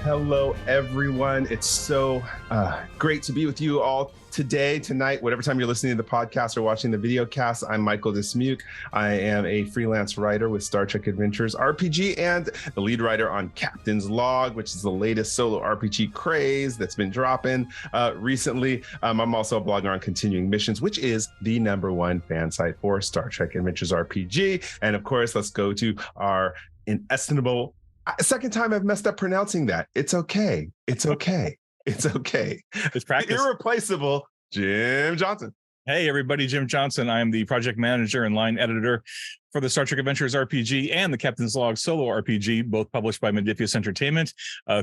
Hello, everyone. It's so great to be with you all today, tonight, whatever time you're listening to the podcast or watching the video cast. I'm Michael Dismuke. I am a freelance writer with Star Trek Adventures RPG and the lead writer on Captain's Log, which is the latest solo RPG craze that's been dropping recently. I'm also a blogger on Continuing Missions, which is the #1 fan site for Star Trek Adventures RPG. And of course, let's go to our inestimable second time I've messed up pronouncing that. It's okay. It's okay. It's okay. It's practice. Irreplaceable Jim Johnson. Hey, everybody. Jim Johnson. I am the project manager and line editor for the Star Trek Adventures RPG and the Captain's Log solo RPG, both published by Modiphius Entertainment.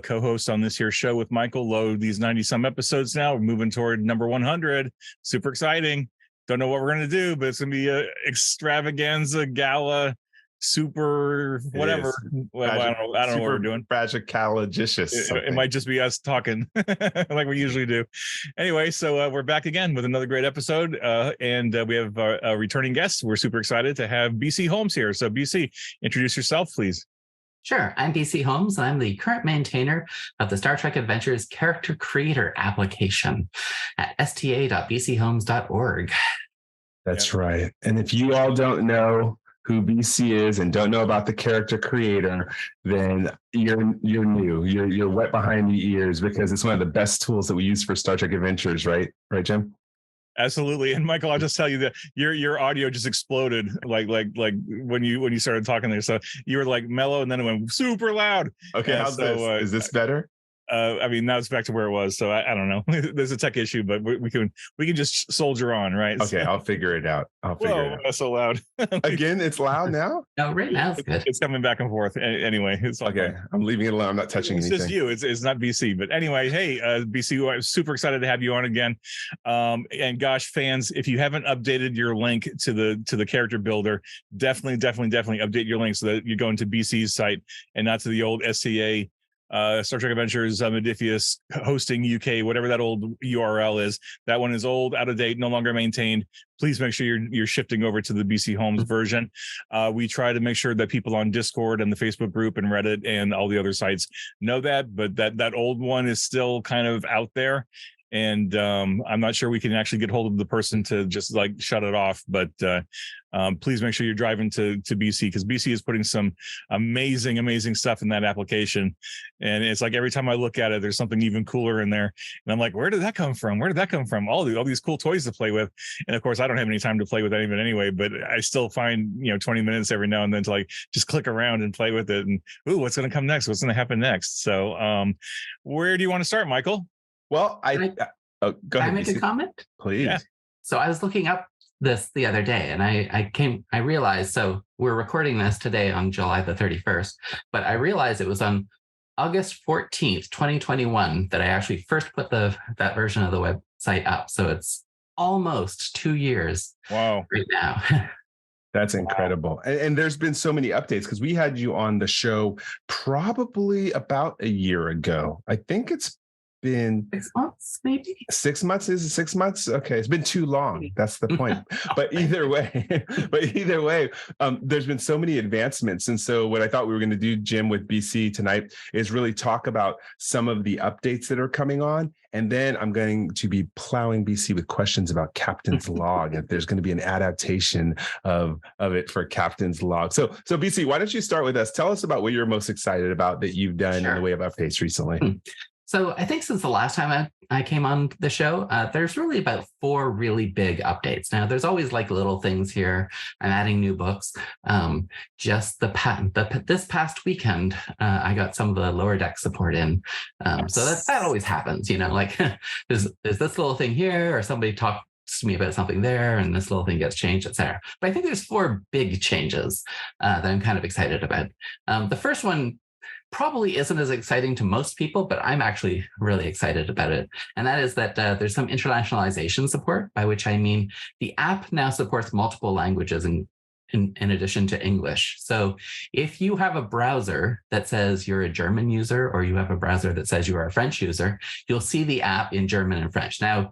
Co-host on this here show with Michael. Load these 90-some episodes now. We're moving toward number 100. Super exciting. Don't know what we're going to do, but it's going to be a extravaganza gala. Super whatever. Well, I don't know what we're doing. Fragicalogicious. It might just be us talking like we usually do. Anyway, so we're back again with another great episode, and we have a returning guest. We're super excited to have BC Holmes here. So BC, introduce yourself, please. Sure. I'm BC Holmes, and I'm the current maintainer of the Star Trek Adventures character creator application at sta.bchomes.org. That's right. And if you all don't know who BC is and don't know about the character creator, then you're new. You're wet behind the ears, because it's one of the best tools that we use for Star Trek Adventures, right? Right, Jim? Absolutely. And Michael, I'll just tell you that your audio just exploded like when you started talking there. So you were like mellow, and then it went super loud. Okay, how's this? Is this better? I mean, now it's back to where it was. So I don't know. There's a tech issue, but we can just soldier on, right? Okay, I'll figure it out. That's so loud. Again, it's loud now? No, right now it's good. It's coming back and forth. Anyway, it's okay. Fun. I'm leaving it alone. I'm not touching anything. It's just you. It's not BC. But anyway, hey, BC, I'm super excited to have you on again. And gosh, fans, if you haven't updated your link to the character builder, definitely update your link so that you go into BC's site and not to the old SCA. Star Trek Adventures, Modiphius hosting UK, whatever that old URL is. That one is old, out of date, no longer maintained. Please make sure you're shifting over to the BC Holmes version. We try to make sure that people on Discord and the Facebook group and Reddit and all the other sites know that, but that old one is still kind of out there. And I'm not sure we can actually get hold of the person to just like shut it off. But please make sure you're driving to BC, because BC is putting some amazing stuff in that application. And it's like every time I look at it, there's something even cooler in there. And I'm like, where did that come from? Where did that come from? All these cool toys to play with. And of course, I don't have any time to play with any of it anyway, but I still find, 20 minutes every now and then to like just click around and play with it. And what's going to come next? What's going to happen next? So where do you want to start, Michael? Well, go ahead. Can I make a comment? Please. Yeah. So I was looking up this the other day, and I realized, so we're recording this today on July the 31st, but I realized it was on August 14th, 2021 that I actually first put that version of the website up. So it's almost 2 years. Wow. Right now. That's incredible. And there's been so many updates, because we had you on the show probably about a year ago. I think it's been 6 months, maybe 6 months. Is it 6 months? Okay, it's been too long. That's the point. But either way, there's been so many advancements. And so what I thought we were going to do, Jim, with BC tonight is really talk about some of the updates that are coming on. And then I'm going to be plowing BC with questions about Captain's Log, if there's going to be an adaptation of it for Captain's Log. So BC, why don't you start with us? Tell us about what you're most excited about that you've done in the way of updates recently. So I think since the last time I came on the show, there's really about 4 really big updates. Now, there's always like little things here. I'm adding new books. Just this past weekend, I got some of the lower deck support in. So that always happens, like there's this little thing here, or somebody talked to me about something there, and this little thing gets changed, etc. But I think there's 4 big changes that I'm kind of excited about. The first one probably isn't as exciting to most people, but I'm actually really excited about it. And that is that there's some internationalization support, by which I mean the app now supports multiple languages, in addition to English. So if you have a browser that says you're a German user, or you have a browser that says you are a French user, you'll see the app in German and French. Now,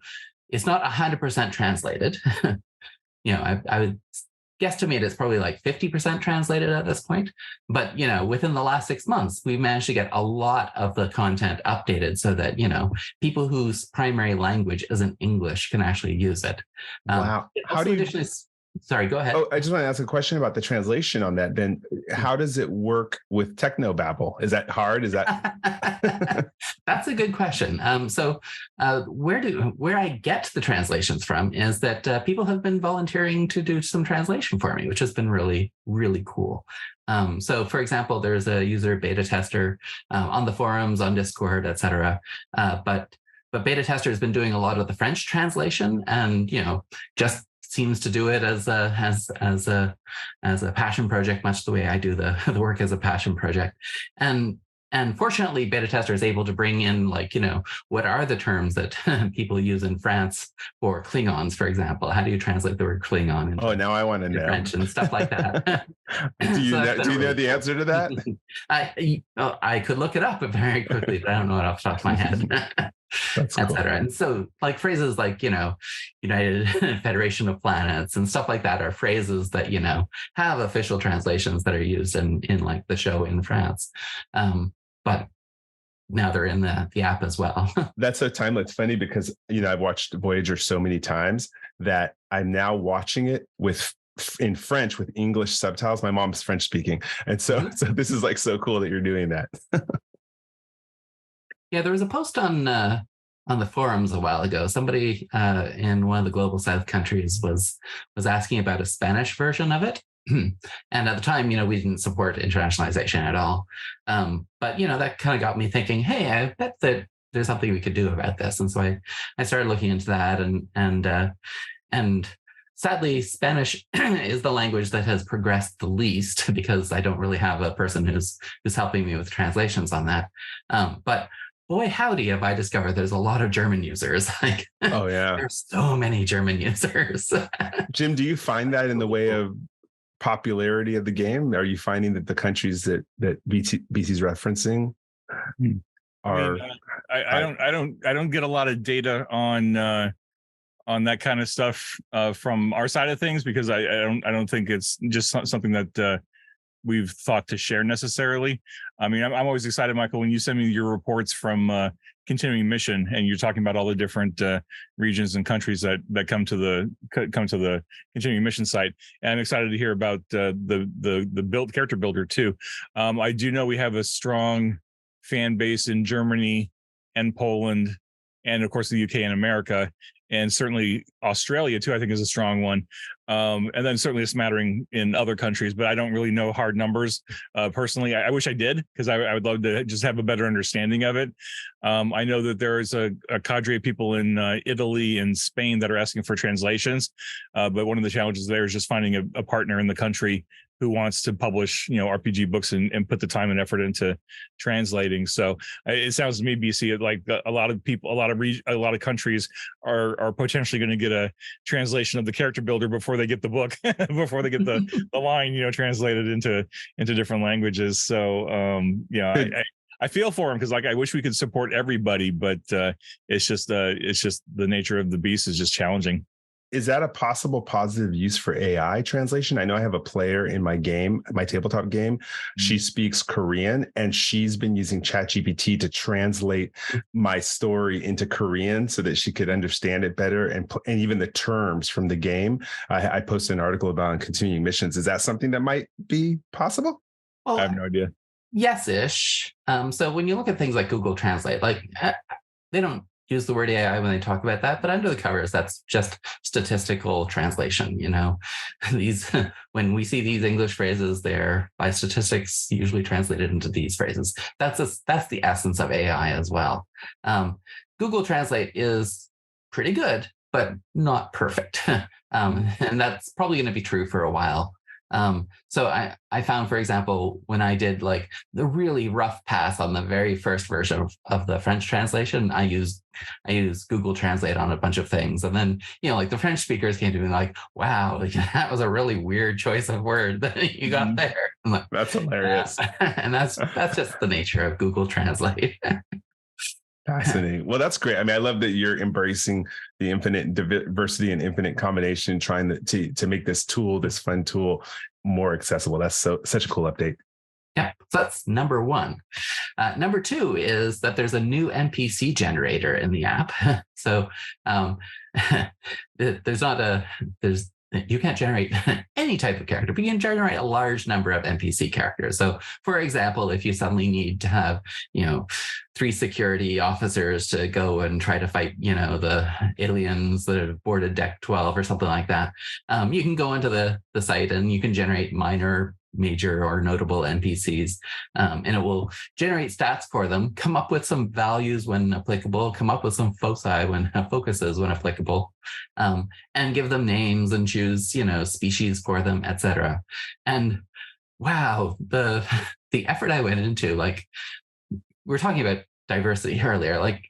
it's not 100% translated. I would guesstimate it's probably like 50% translated at this point. But, within the last 6 months, we've managed to get a lot of the content updated so that, people whose primary language isn't English can actually use it. Wow. How do you... Sorry, go ahead. Oh, I just want to ask a question about the translation on that. Then how does it work with technobabble? Is that hard? Is that... That's a good question. Where I get the translations from is that people have been volunteering to do some translation for me, which has been really, really cool. So for example, there's a user beta tester on the forums, on Discord, etc. But beta tester has been doing a lot of the French translation, and just seems to do it as a passion project, much the way I do the work as a passion project. And fortunately, beta tester is able to bring in, what are the terms that people use in France for Klingons, for example? How do you translate the word Klingon into now I want to know French and stuff like that? Do you know the answer to that? I could look it up very quickly, but I don't know it off the top of my head. That's cool. Etc. And so phrases like, United Federation of Planets and stuff like that are phrases that, have official translations that are used in like the show in France. But now they're in the app as well. That's so timely. It's funny because, I've watched Voyager so many times that I'm now watching it in French with English subtitles. My mom's French speaking. And so this is so cool that you're doing that. Yeah, there was a post on the forums a while ago. Somebody in one of the global South countries was asking about a Spanish version of it. And at the time, we didn't support internationalization at all. But, that kind of got me thinking, hey, I bet that there's something we could do about this. And so I started looking into that. And sadly, Spanish is the language that has progressed the least, because I don't really have a person who's helping me with translations on that. But boy, howdy, have I discovered there's a lot of German users. Oh, yeah. There's so many German users. Jim, do you find that in the way of popularity of the game? Are you finding that the countries that BC's referencing are... I don't get a lot of data on that kind of stuff from our side of things, because I don't think it's just something that we've thought to share necessarily. I mean, I'm always excited, Michael, when you send me your reports from continuing mission, and you're talking about all the different regions and countries that come to the continuing mission site. And I'm excited to hear about the character builder too. I do know we have a strong fan base in Germany and Poland, and of course the UK and America, and certainly Australia too, I think, is a strong one. And then certainly a smattering in other countries, but I don't really know hard numbers personally. I wish I did, because I would love to just have a better understanding of it. I know that there is a cadre of people in Italy and Spain that are asking for translations, but one of the challenges there is just finding a partner in the country who wants to publish, RPG books and put the time and effort into translating. So it sounds to me, BC, like a lot of people, a lot of countries are potentially going to get a translation of the character builder before they get the book, before they get the line, translated into different languages. So I feel for them, because I wish we could support everybody, but it's just the nature of the beast is just challenging. Is that a possible positive use for AI translation? I know I have a player in my game, my tabletop game. She speaks Korean, and she's been using ChatGPT to translate my story into Korean so that she could understand it better, and even the terms from the game. I posted an article about continuing missions. Is that something that might be possible? Well, I have no idea. Yes-ish. So when you look at things like Google Translate, they don't use the word AI when they talk about that, but under the covers, that's just statistical translation. When we see these English phrases, they're by statistics usually translated into these phrases. That's the essence of AI as well. Google Translate is pretty good, but not perfect. And that's probably going to be true for a while. So I found, for example, when I did like the really rough pass on the very first version of the French translation, I used Google Translate on a bunch of things. And then, like the French speakers came to me like, wow, like, that was a really weird choice of word that you got there. Like, That's hilarious. And that's just the nature of Google Translate. Fascinating. Well, that's great. I mean, I love that you're embracing the infinite diversity and infinite combination, trying to make this tool, this fun tool, more accessible. That's such a cool update. Yeah, so that's number one. Number two is that there's a new NPC generator in the app. So you can't generate any type of character, but you can generate a large number of NPC characters. So, for example, if you suddenly need to have, 3 security officers to go and try to fight, the aliens that have boarded Deck 12 or something like that, you can go into the site and you can generate minor, major, or notable NPCs, and it will generate stats for them, come up with some values when applicable, come up with some foci when focuses when applicable, and give them names and choose, species for them, etc. And wow, the effort I went into, like, we were talking about diversity earlier, like,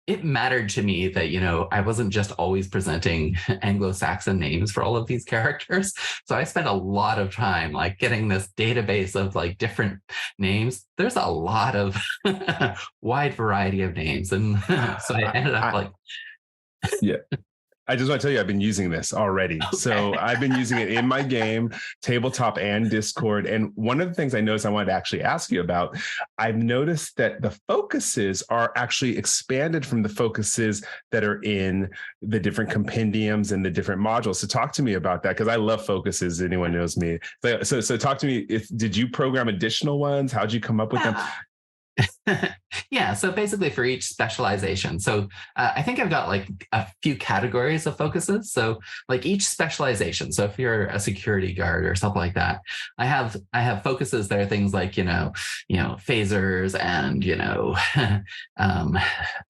it mattered to me that, I wasn't just always presenting Anglo-Saxon names for all of these characters. So I spent a lot of time like getting this database of like different names. There's a lot of wide variety of names. And so I ended up like, yeah. I just want to tell you, I've been using this already. Okay. So I've been using it in my game, tabletop and Discord. And one of the things I noticed I wanted to actually ask you about, I've noticed that the focuses are actually expanded from the focuses that are in the different compendiums and the different modules. So talk to me about that, because I love focuses. Anyone knows me. So talk to me. Did you program additional ones? How'd you come up with them? Yeah, so basically for each specialization. So I think I've got like a few categories of focuses. So like each specialization. So if you're a security guard or something like that, I have focuses that are things like, phasers and,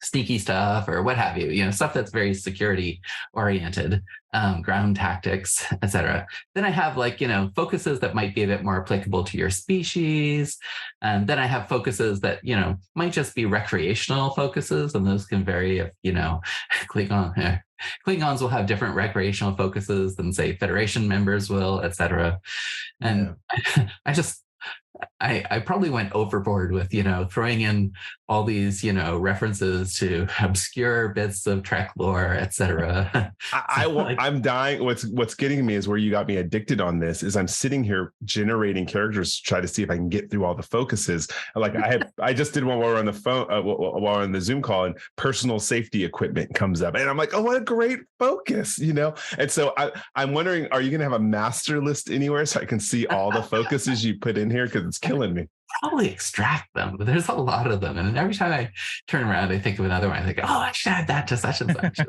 sneaky stuff or what have you, stuff that's very security oriented. Ground tactics, etc. Then I have like, focuses that might be a bit more applicable to your species. And then I have focuses that, might just be recreational focuses. And those can vary if, Klingons will have different recreational focuses than say Federation members will, etc. And yeah. I probably went overboard with, throwing in all these, references to obscure bits of Trek lore, etc. I'm dying. What's getting me is where you got me addicted on this is I'm sitting here generating characters to try to see if I can get through all the focuses. Like I just did one while we're on the phone, while we're on the Zoom call, and personal safety equipment comes up, and I'm like, oh, what a great focus, And so I'm wondering, are you going to have a master list anywhere so I can see all the focuses you put in here? Because it's killing me. Probably extract them, but there's a lot of them. And every time I turn around, I think of another one. I think, oh, I should add that to such and such.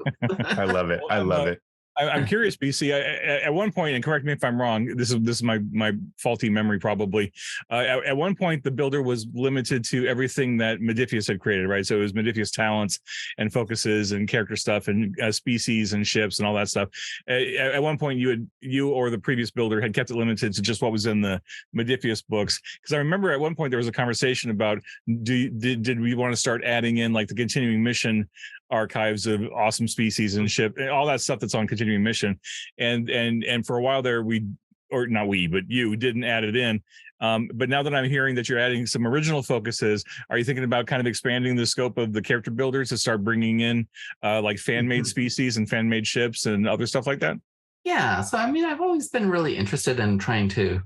I love it. I love it. I'm curious, BC. At one point, and correct me if I'm wrong, this is my faulty memory probably. At one point, the builder was limited to everything that Modiphius had created, right? So it was Modiphius talents and focuses and character stuff and species and ships and all that stuff. At one point, you or the previous builder had kept it limited to just what was in the Modiphius books. Because I remember at one point there was a conversation about did we want to start adding in like the continuing mission archives of awesome species and ship and all that stuff that's on continuing mission, and for a while there you didn't add it in, but now that I'm hearing that you're adding some original focuses, are you thinking about kind of expanding the scope of the character builders to start bringing in like fan-made species and fan-made ships and other stuff like that? Yeah, so I mean, I've always been really interested in trying to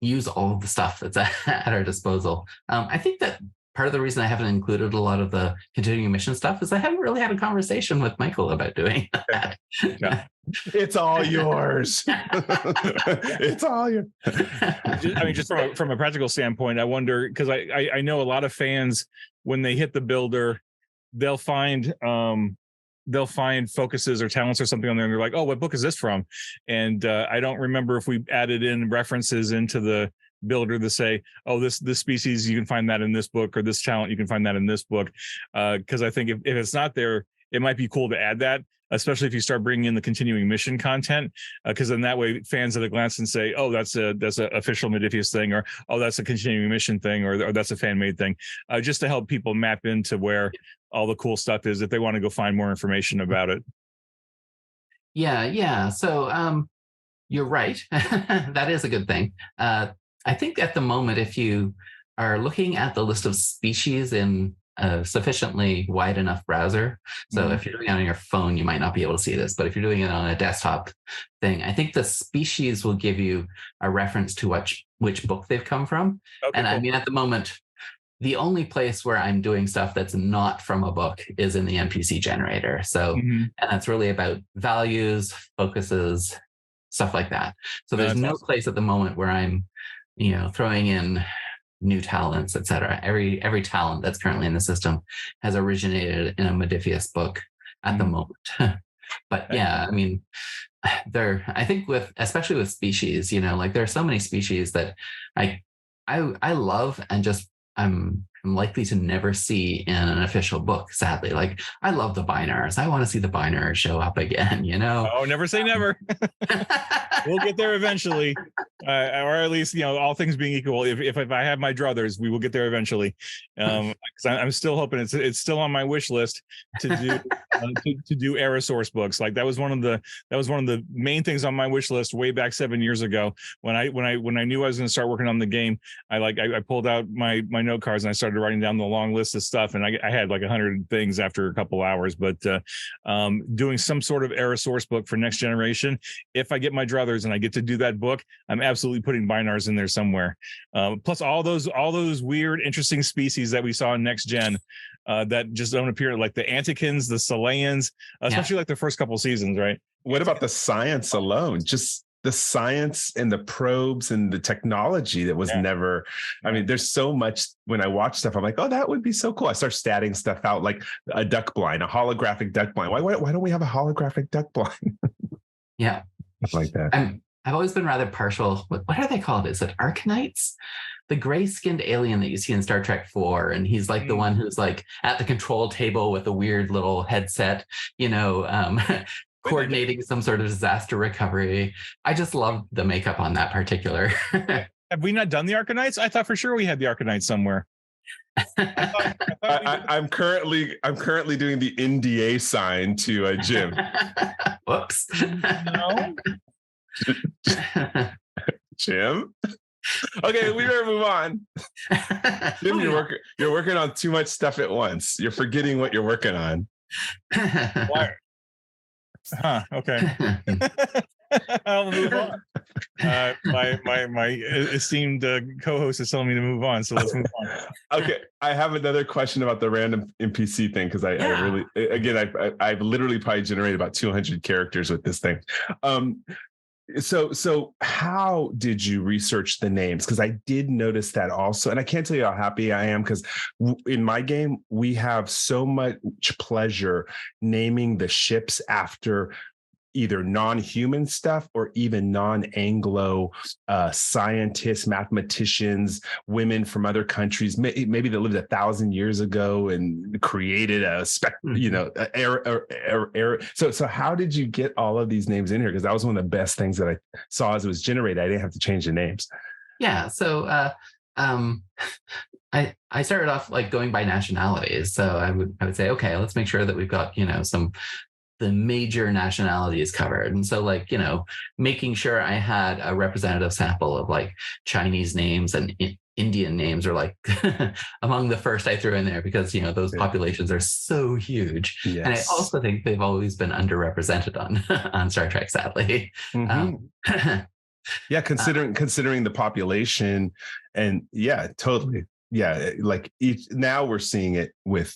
use all of the stuff that's at our disposal. I think that part of the reason I haven't included a lot of the continuing mission stuff is I haven't really had a conversation with Michael about doing that. Yeah. It's all yours. It's all yours. I mean, just from a practical standpoint, I wonder, because I know a lot of fans, when they hit the builder, they'll find focuses or talents or something on there, and they're like, oh, what book is this from? And I don't remember if we added in references into the builder to say, oh, this species, you can find that in this book, or this talent, you can find that in this book. Because I think if it's not there, it might be cool to add that. especially if you start bringing in the continuing mission content, because then that way fans at a glance and say, oh, that's a official Modiphius thing, or oh, that's a continuing mission thing, or that's a fan made thing, just to help people map into where all the cool stuff is if they want to go find more information about it. Yeah. So you're right. That is a good thing. I think at the moment, if you are looking at the list of species in a sufficiently wide enough browser, so if you're doing it on your phone, you might not be able to see this, but if you're doing it on a desktop thing, I think the species will give you a reference to which book they've come from. Okay, and cool. I mean, at the moment, the only place where I'm doing stuff that's not from a book is in the NPC generator. So, and that's really about values, focuses, stuff like that. So there's no place at the moment where I'm, throwing in new talents, etc. Every talent that's currently in the system has originated in a Modiphius book at the moment. But yeah, I mean, I think especially with species, like there are so many species that I love and just I'm likely to never see in an official book, sadly. Like, I love the Binars. I want to see the Binars show up again, Oh, never say never. We'll get there eventually. Or at least, all things being equal, if I have my druthers, we will get there eventually. Because I'm still hoping it's still on my wish list to do to do Aerosource books. Like that was one of the main things on my wish list way back 7 years ago when I knew I was going to start working on the game. I pulled out my note cards and I started writing down the long list of stuff, and I had like 100 things after a couple hours. But doing some sort of Aerosource book for next generation, if I get my druthers and I get to do that book, I'm absolutely putting Binars in there somewhere. Plus all those weird, interesting species that we saw in next gen that just don't appear, like the Antikins, the Salayans, especially like the first couple seasons, right? What about the science alone? Just the science and the probes and the technology that was never, I mean, there's so much. When I watch stuff, I'm like, oh, that would be so cool. I start statting stuff out, like a duck blind, a holographic duck blind. Why don't we have a holographic duck blind? Yeah. Stuff like that. I've always been rather partial. What are they called? Is it Arcanites? The gray-skinned alien that you see in Star Trek 4, and he's like the one who's like at the control table with a weird little headset, coordinating some sort of disaster recovery. I just love the makeup on that particular. Have we not done the Arcanites? I thought for sure we had the Arcanites somewhere. I'm currently doing the NDA sign to Jim. Whoops. No. Jim. Okay, we better move on. Jim, you're working on too much stuff at once. You're forgetting what you're working on. Why? Huh. Okay. I'll move on. My esteemed co-host is telling me to move on, so let's move on. Okay, I have another question about the random NPC thing, because I really, again, I've literally probably generated about 200 characters with this thing. So how did you research the names? Because I did notice that also. And I can't tell you how happy I am, because in my game, we have so much pleasure naming the ships after either non-human stuff or even non-Anglo scientists, mathematicians, women from other countries, maybe that lived 1,000 years ago and created a So how did you get all of these names in here? Because that was one of the best things that I saw as it was generated. I didn't have to change the names. Yeah. So I started off like going by nationalities. So I would say, okay, let's make sure that we've got, the major nationalities covered. And so like, making sure I had a representative sample of like Chinese names and Indian names are like among the first I threw in there, because, those populations are so huge. Yes. And I also think they've always been underrepresented on Star Trek, sadly. Mm-hmm. Considering the population, and totally. Yeah, like now we're seeing it with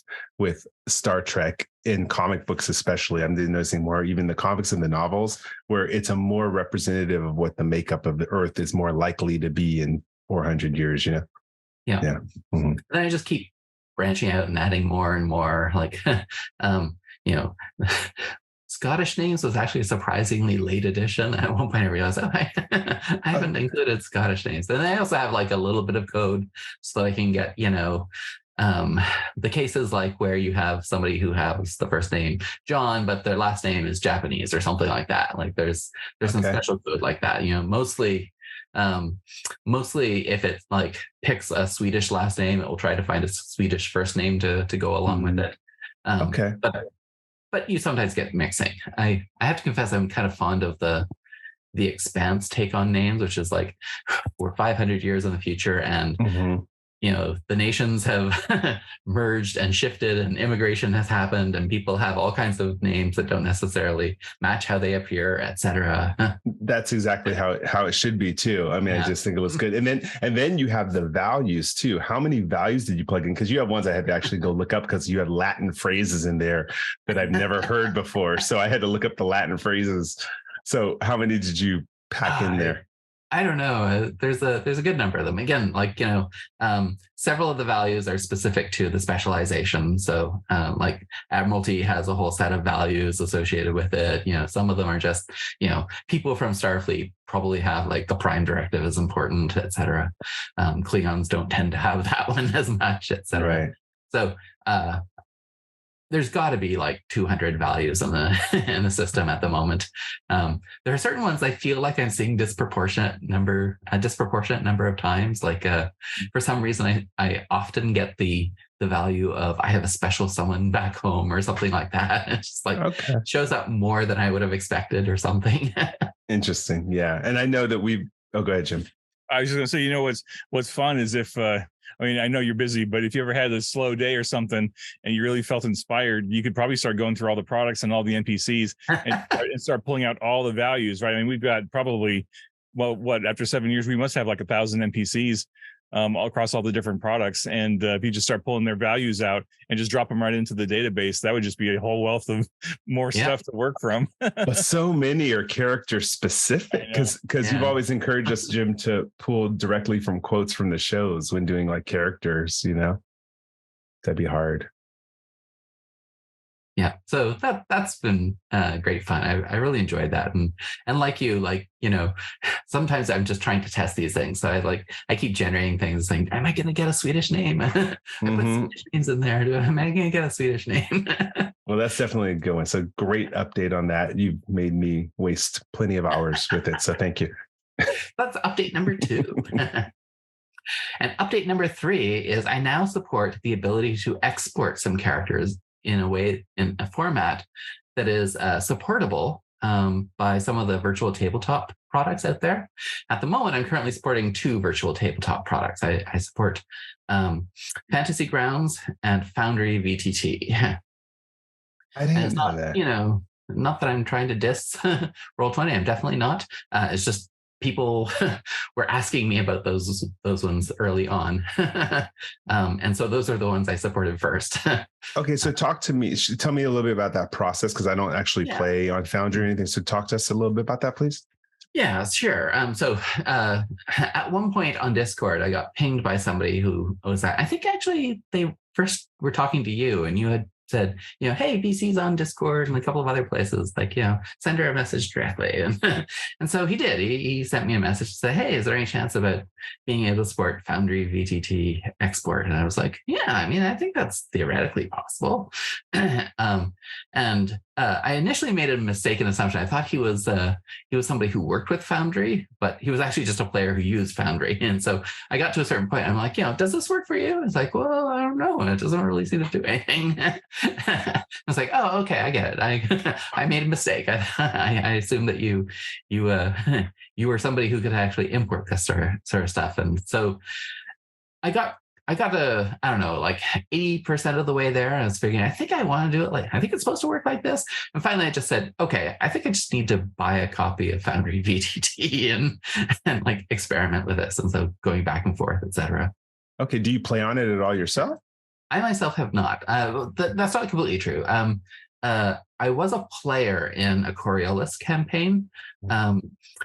Star Trek in comic books, especially. I'm noticing more, even the comics and the novels, where it's a more representative of what the makeup of the Earth is more likely to be in 400 years. Yeah. Mm-hmm. Then I just keep branching out and adding more and more. Like, Scottish names was actually a surprisingly late addition. At one point I realized, I haven't included Scottish names. And I also have like a little bit of code so that I can get, the cases like where you have somebody who has the first name John, but their last name is Japanese or something like that. Like there's some special code like that. Mostly if it like picks a Swedish last name, it will try to find a Swedish first name to go along with it. But you sometimes get mixing. I have to confess, I'm kind of fond of the Expanse take on names, which is like we're 500 years in the future, and the nations have merged and shifted, and immigration has happened, and people have all kinds of names that don't necessarily match how they appear, etc. That's exactly how it should be too. I mean, I just think it was good. And then you have the values too. How many values did you plug in? Because you have ones I had to actually go look up because you had Latin phrases in there that I've never heard before. So I had to look up the Latin phrases. So how many did you pack in there? I don't know. There's a good number of them. Again, several of the values are specific to the specialization. So like Admiralty has a whole set of values associated with it. Some of them are just, people from Starfleet probably have like the Prime Directive is important, et cetera. Klingons don't tend to have that one as much, et cetera. Right. So there's got to be like 200 values in the system at the moment. There are certain ones I feel like I'm seeing a disproportionate number of times. Like for some reason, I often get the value of I have a special someone back home or something like that. It's just like shows up more than I would have expected or something. Interesting, yeah. And I know that go ahead, Jim. I was just going to say, what's fun is if, I know you're busy, but if you ever had a slow day or something and you really felt inspired, you could probably start going through all the products and all the NPCs and start pulling out all the values, right? I mean, we've got probably, after 7 years, we must have like 1,000 NPCs all across all the different products. And if you just start pulling their values out and just drop them right into the database, that would just be a whole wealth of more stuff to work from. But so many are character specific because you've always encouraged us, Jim, to pull directly from quotes from the shows when doing like characters, that'd be hard. Yeah, so that's been great fun. I really enjoyed that, and like you, sometimes I'm just trying to test these things. So I keep generating things, saying, "Am I going to get a Swedish name?" I put Swedish names in there. Am I going to get a Swedish name? Well, that's definitely a good one. So great update on that. You made me waste plenty of hours with it. So thank you. That's update number 2. And update number 3 is I now support the ability to export some characters in a format that is supportable by some of the virtual tabletop products out there. At the moment, I'm currently supporting 2 virtual tabletop products. I support Fantasy Grounds and Foundry VTT. I didn't know that. Not that I'm trying to diss Roll20. I'm definitely not. It's just people were asking me about those ones early on. And so those are the ones I supported first. Okay, so tell me a little bit about that process, because I don't actually play on Foundry or anything. So talk to us a little bit about that, please. Yeah, sure. So at one point on Discord, I got pinged by somebody who was I think actually they first were talking to you, and you had said, hey, BC's on Discord and a couple of other places, send her a message directly. And so he did. He sent me a message to say, hey, is there any chance about being able to support Foundry VTT export? And I was like, yeah, I think that's theoretically possible. And I initially made a mistaken assumption. I thought he was somebody who worked with Foundry, but he was actually just a player who used Foundry. And so I got to a certain point. I'm like, does this work for you? It's like, well, I don't know. It doesn't really seem to do anything. I was like, oh, okay, I get it. I made a mistake. I assumed that you were somebody who could actually import this sort of stuff. And so I got I don't know, like 80% of the way there. I was figuring, I think I want to do it. I think it's supposed to work like this. And finally I just said, okay, I think I just need to buy a copy of Foundry VTT and experiment with this. And so going back and forth, etc. Okay. Do you play on it at all yourself? I myself have not. That's not completely true. I was a player in a Coriolis campaign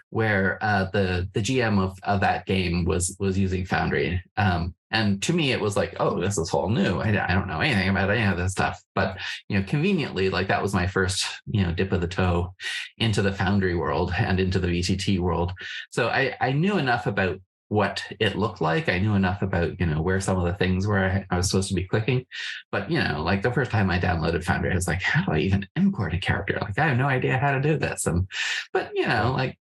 where the GM of that game was using Foundry. And to me, it was like, oh, this is all new. I don't know anything about any of this stuff. But, conveniently, that was my first, dip of the toe into the Foundry world and into the VTT world. So I knew enough about what it looked like. I knew enough about, where some of the things were I was supposed to be clicking. But, like the first time I downloaded Foundry, I was like, how do I even import a character? Like, I have no idea how to do this. But like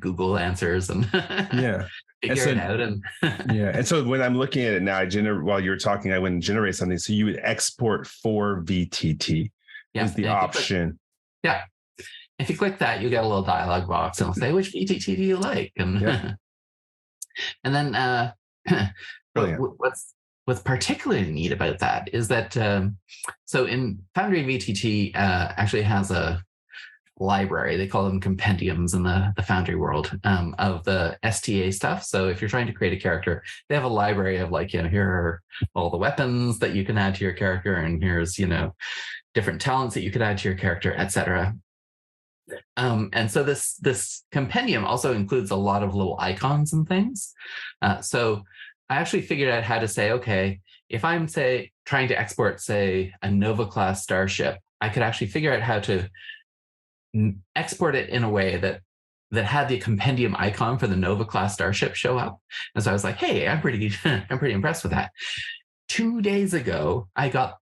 Google answers and Yeah. figure it out. And yeah. And so when I'm looking at it now, while you were talking, I went and generate something. So you would export for VTT is the option. Yeah. If you click that, you get a little dialog box and it'll say, which VTT do you like? And and then what's particularly neat about that is that so in Foundry, VTT actually has a library. They call them compendiums in the Foundry world of the STA stuff. So if you're trying to create a character, they have a library of like, here are all the weapons that you can add to your character, and here's, different talents that you could add to your character, etc. And so this compendium also includes a lot of little icons and things. So I actually figured out how to say, okay, if I'm, say, trying to export, say, a Nova class starship, I could actually figure out how to export it in a way that had the compendium icon for the Nova class starship show up. And so I was like, hey, I'm pretty impressed with that. 2 days ago, I got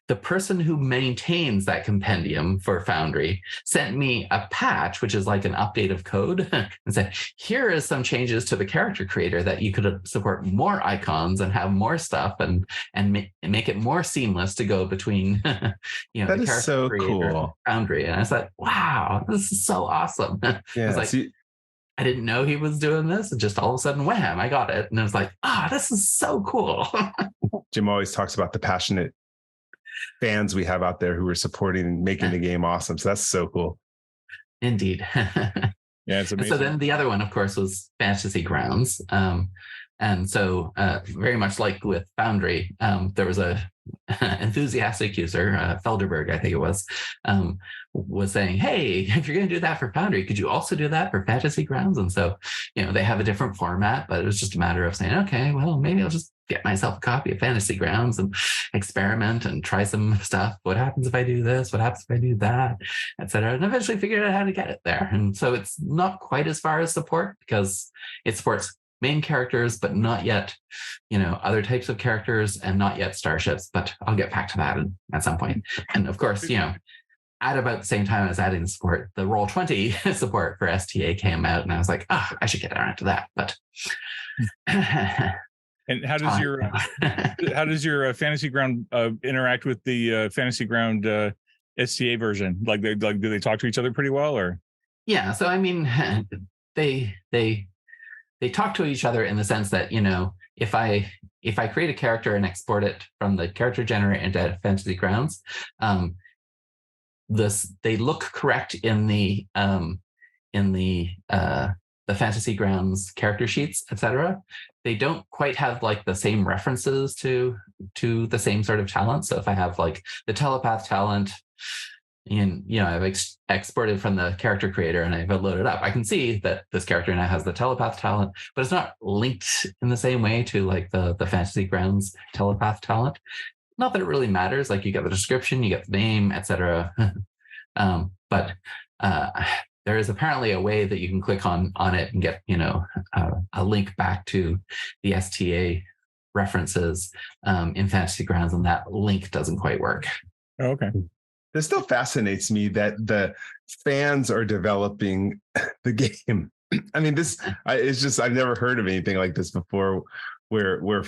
the person who maintains that compendium for Foundry sent me a patch, which is like an update of code, and said, here is some changes to the character creator that you could support more icons and have more stuff and make it more seamless to go between, that the is character so creator cool. and Foundry. And I was like, wow, this is so awesome. Yeah. I was like, I didn't know he was doing this. And just all of a sudden, wham, I got it. And I was like, this is so cool. Jim always talks about the passionate fans we have out there who are supporting and making the game awesome. So that's so cool. Indeed. Yeah, it's amazing. So then the other one, of course, was Fantasy Grounds. And so very much like with Foundry, there was a enthusiastic user, Felderberg, I think it was saying, hey, if you're going to do that for Foundry, could you also do that for Fantasy Grounds? And so, they have a different format, but it was just a matter of saying, okay, well, maybe I'll just get myself a copy of Fantasy Grounds and experiment and try some stuff. What happens if I do this? What happens if I do that? Etc. And eventually figured out how to get it there. And so it's not quite as far as support, because it supports main characters, but not yet, other types of characters, and not yet starships. But I'll get back to that at some point. And of course, at about the same time as adding the support, the Roll20 support for STA came out, and I was like, I should get around to that. But and how does your Fantasy Ground interact with the Fantasy Ground STA version? Like, do they talk to each other pretty well, or? Yeah, so I mean, they talk to each other in the sense that, if I create a character and export it from the character generator into Fantasy Grounds, they look correct in the Fantasy Grounds character sheets, etc. They don't quite have like the same references to the same sort of talent. So if I have like the telepath talent, and I've exported from the character creator and I've loaded up, I can see that this character now has the telepath talent, but it's not linked in the same way to like the Fantasy Grounds telepath talent. Not that it really matters. Like, you get the description, you get the name, etc. But there is apparently a way that you can click on it and get a link back to the STA references in Fantasy Grounds, and that link doesn't quite work. Oh, okay. This still fascinates me that the fans are developing the game. I mean, it's just, I've never heard of anything like this before, where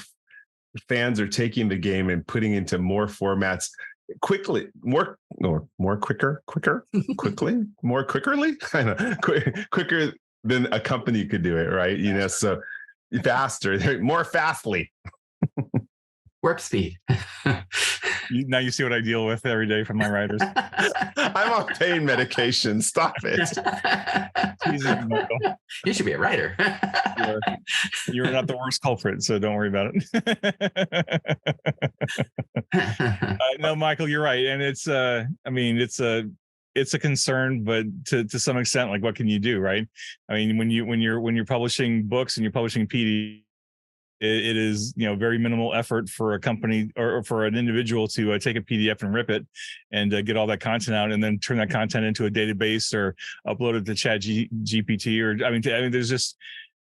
fans are taking the game and putting into more formats quickly, more quickerly, quicker than a company could do it, right? So faster, more fastly. Warp speed. Now you see what I deal with every day from my writers. I'm on pain medication. Stop it. You should be a writer. You're not the worst culprit, so don't worry about it. No, Michael, you're right, and it's a concern, but to some extent, like, what can you do, right? I mean, when you're publishing books and you're publishing PD, it is very minimal effort for a company or for an individual to take a PDF and rip it and get all that content out and then turn that content into a database or upload it to Chat GPT, or I mean there's just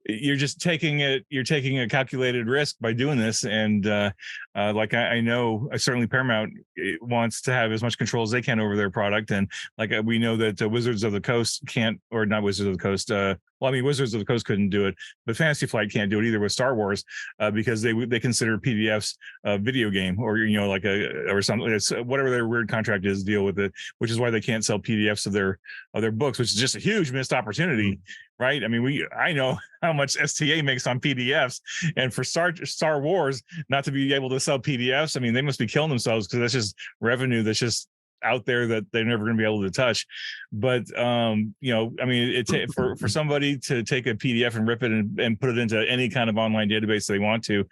you're just taking a calculated risk by doing this. And like I know certainly Paramount wants to have as much control as they can over their product. And like we know that Wizards of the Coast can't, or not Wizards of the Coast. Well, I mean, Wizards of the Coast couldn't do it, but Fantasy Flight can't do it either with Star Wars because they consider PDFs a video game, or like or something. It's whatever their weird contract is, deal with it, which is why they can't sell PDFs of their books, which is just a huge missed opportunity. Right? I mean, I know how much STA makes on PDFs, and for Star Wars not to be able to sell PDFs, I mean, they must be killing themselves, because that's just revenue that's just out there that they're never going to be able to touch. But I mean, for somebody to take a PDF and rip it and put it into any kind of online database they want to,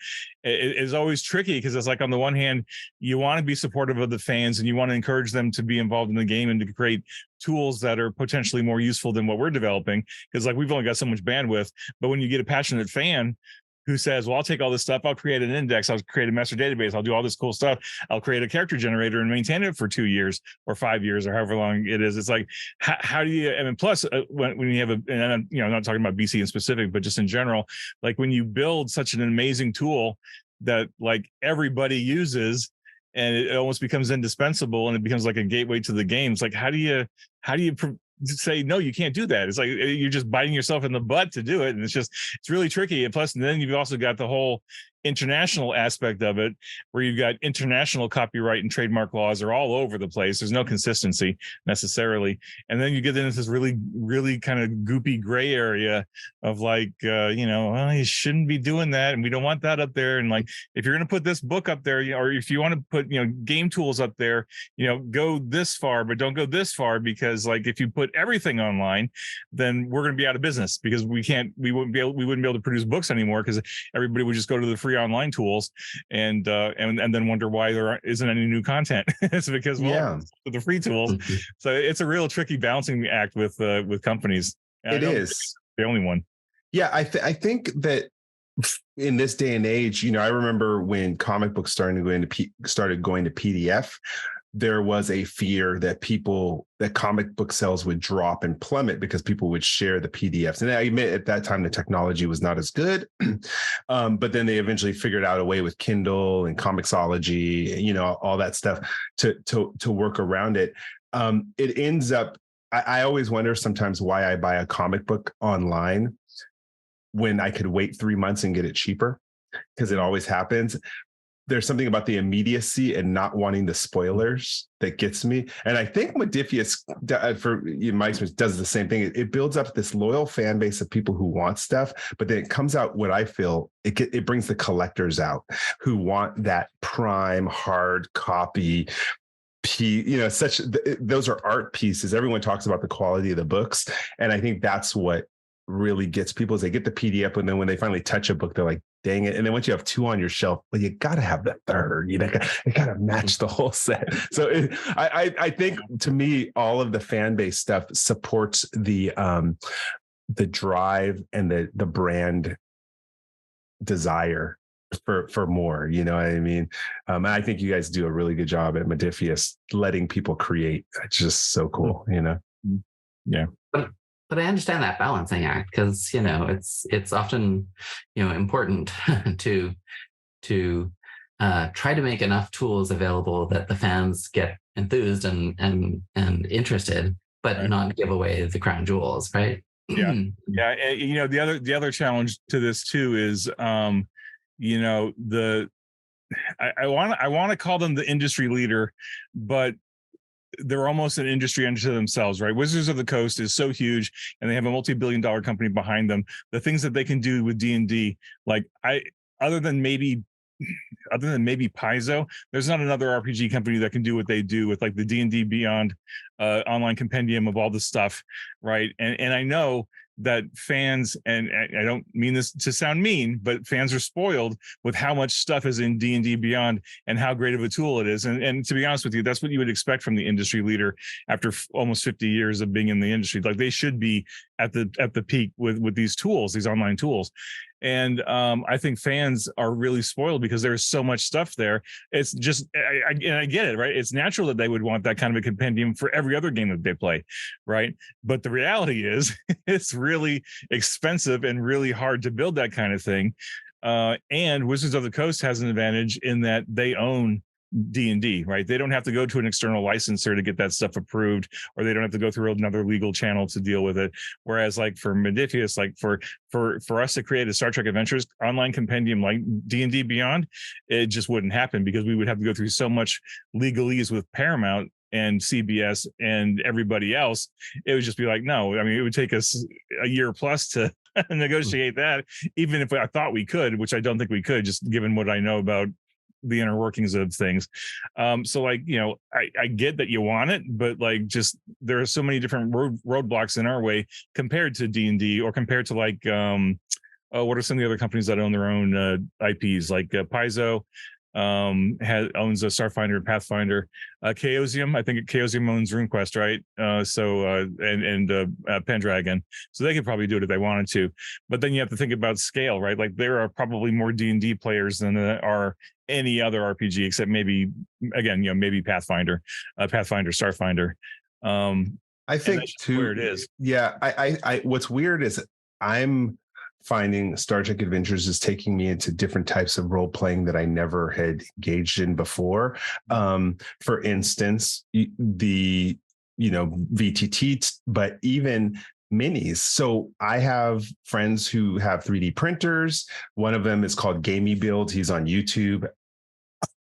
it is always tricky, because it's like, on the one hand, you want to be supportive of the fans and you want to encourage them to be involved in the game and to create tools that are potentially more useful than what we're developing, because like we've only got so much bandwidth. But when you get a passionate fan who says, well, I'll take all this stuff, I'll create an index, I'll create a master database, I'll do all this cool stuff, I'll create a character generator and maintain it for 2 years or 5 years or however long it is. It's like, how do you, and plus when you have and I'm not talking about BC in specific, but just in general, like when you build such an amazing tool that like everybody uses, and it almost becomes indispensable, and it becomes like a gateway to the games. Like, how do you say, no, you can't do that? It's like you're just biting yourself in the butt to do it. And it's really tricky. And plus, and then you've also got the whole international aspect of it, where you've got international copyright and trademark laws are all over the place. There's no consistency necessarily. And then you get into this really, really kind of goopy gray area of like, well, you shouldn't be doing that, and we don't want that up there. And like, if you're going to put this book up there, or if you want to put, game tools up there, go this far, but don't go this far, because like, if you put everything online, then we're going to be out of business, because we wouldn't be able to produce books anymore, because everybody would just go to the free online tools and then wonder why there isn't any new content. It's because the free tools. So it's a real tricky balancing act with companies. And it is the only one. Yeah, I think that in this day and age, I remember when comic books started going to PDF, there was a fear that comic book sales would drop and plummet because people would share the PDFs. And I admit at that time, the technology was not as good. But then they eventually figured out a way with Kindle and Comixology, all that stuff to work around it. It ends up, I always wonder sometimes why I buy a comic book online when I could wait 3 months and get it cheaper, because it always happens. There's something about the immediacy and not wanting the spoilers that gets me. And I think Modifius, for my experience, does the same thing. It builds up this loyal fan base of people who want stuff, but then it comes out, what I feel, it brings the collectors out who want that prime hard copy. Those are art pieces. Everyone talks about the quality of the books. And I think that's what really gets people, is they get the PDF, and then when they finally touch a book, they're like, dang it. And then once you have 2 on your shelf, well, you got to have the third, it got to match the whole set. So I think, to me, all of the fan base stuff supports the drive and the brand desire for more, you know what I mean? And I think you guys do a really good job at Modifius letting people create. It's just so cool, Yeah. But I understand that balancing act, because it's often important to try to make enough tools available that the fans get enthused and interested, but not give away the crown jewels, right? Yeah. The other challenge to this too is I want to call them the industry leader, but they're almost an industry unto themselves, right? Wizards of the Coast is so huge, and they have a multi-billion-dollar company behind them. The things that they can do with D&D, like other than maybe Paizo, there's not another RPG company that can do what they do with like the D&D Beyond online compendium of all this stuff, right? And I know that fans, and I don't mean this to sound mean, but fans are spoiled with how much stuff is in D&D Beyond and how great of a tool it is. And to be honest with you, that's what you would expect from the industry leader after almost 50 years of being in the industry. Like, they should be at the peak with these tools, these online tools. And I think fans are really spoiled because there's so much stuff there. It's just, and I get it, right? It's natural that they would want that kind of a compendium for every other game that they play, right? But the reality is, it's really expensive and really hard to build that kind of thing. And Wizards of the Coast has an advantage in that they own D&D, right? They don't have to go to an external licensor to get that stuff approved, or they don't have to go through another legal channel to deal with it. Whereas like for Modifius, like for us to create a Star Trek Adventures online compendium like D&D Beyond, it just wouldn't happen because we would have to go through so much legalese with Paramount and CBS and everybody else. It would just be like, no, I mean, it would take us a year plus to negotiate that, even if I thought we could, which I don't think we could, just given what I know about the inner workings of things. So like, I get that you want it, but like, just there are so many different roadblocks in our way compared to D&D, or compared to like, what are some of the other companies that own their own IPs, like Paizo owns a Starfinder and Pathfinder. Chaosium, I think Chaosium owns RuneQuest, right? And Pendragon, so they could probably do it if they wanted to. But then you have to think about scale, right? Like there are probably more D&D players than there are any other RPG, except maybe, again, maybe Pathfinder, Starfinder. I think too where it is. Yeah, I what's weird is I'm finding Star Trek Adventures is taking me into different types of role playing that I never had engaged in before. For instance, the VTT, but even minis. So I have friends who have 3D printers. One of them is called Gamey Build. He's on YouTube.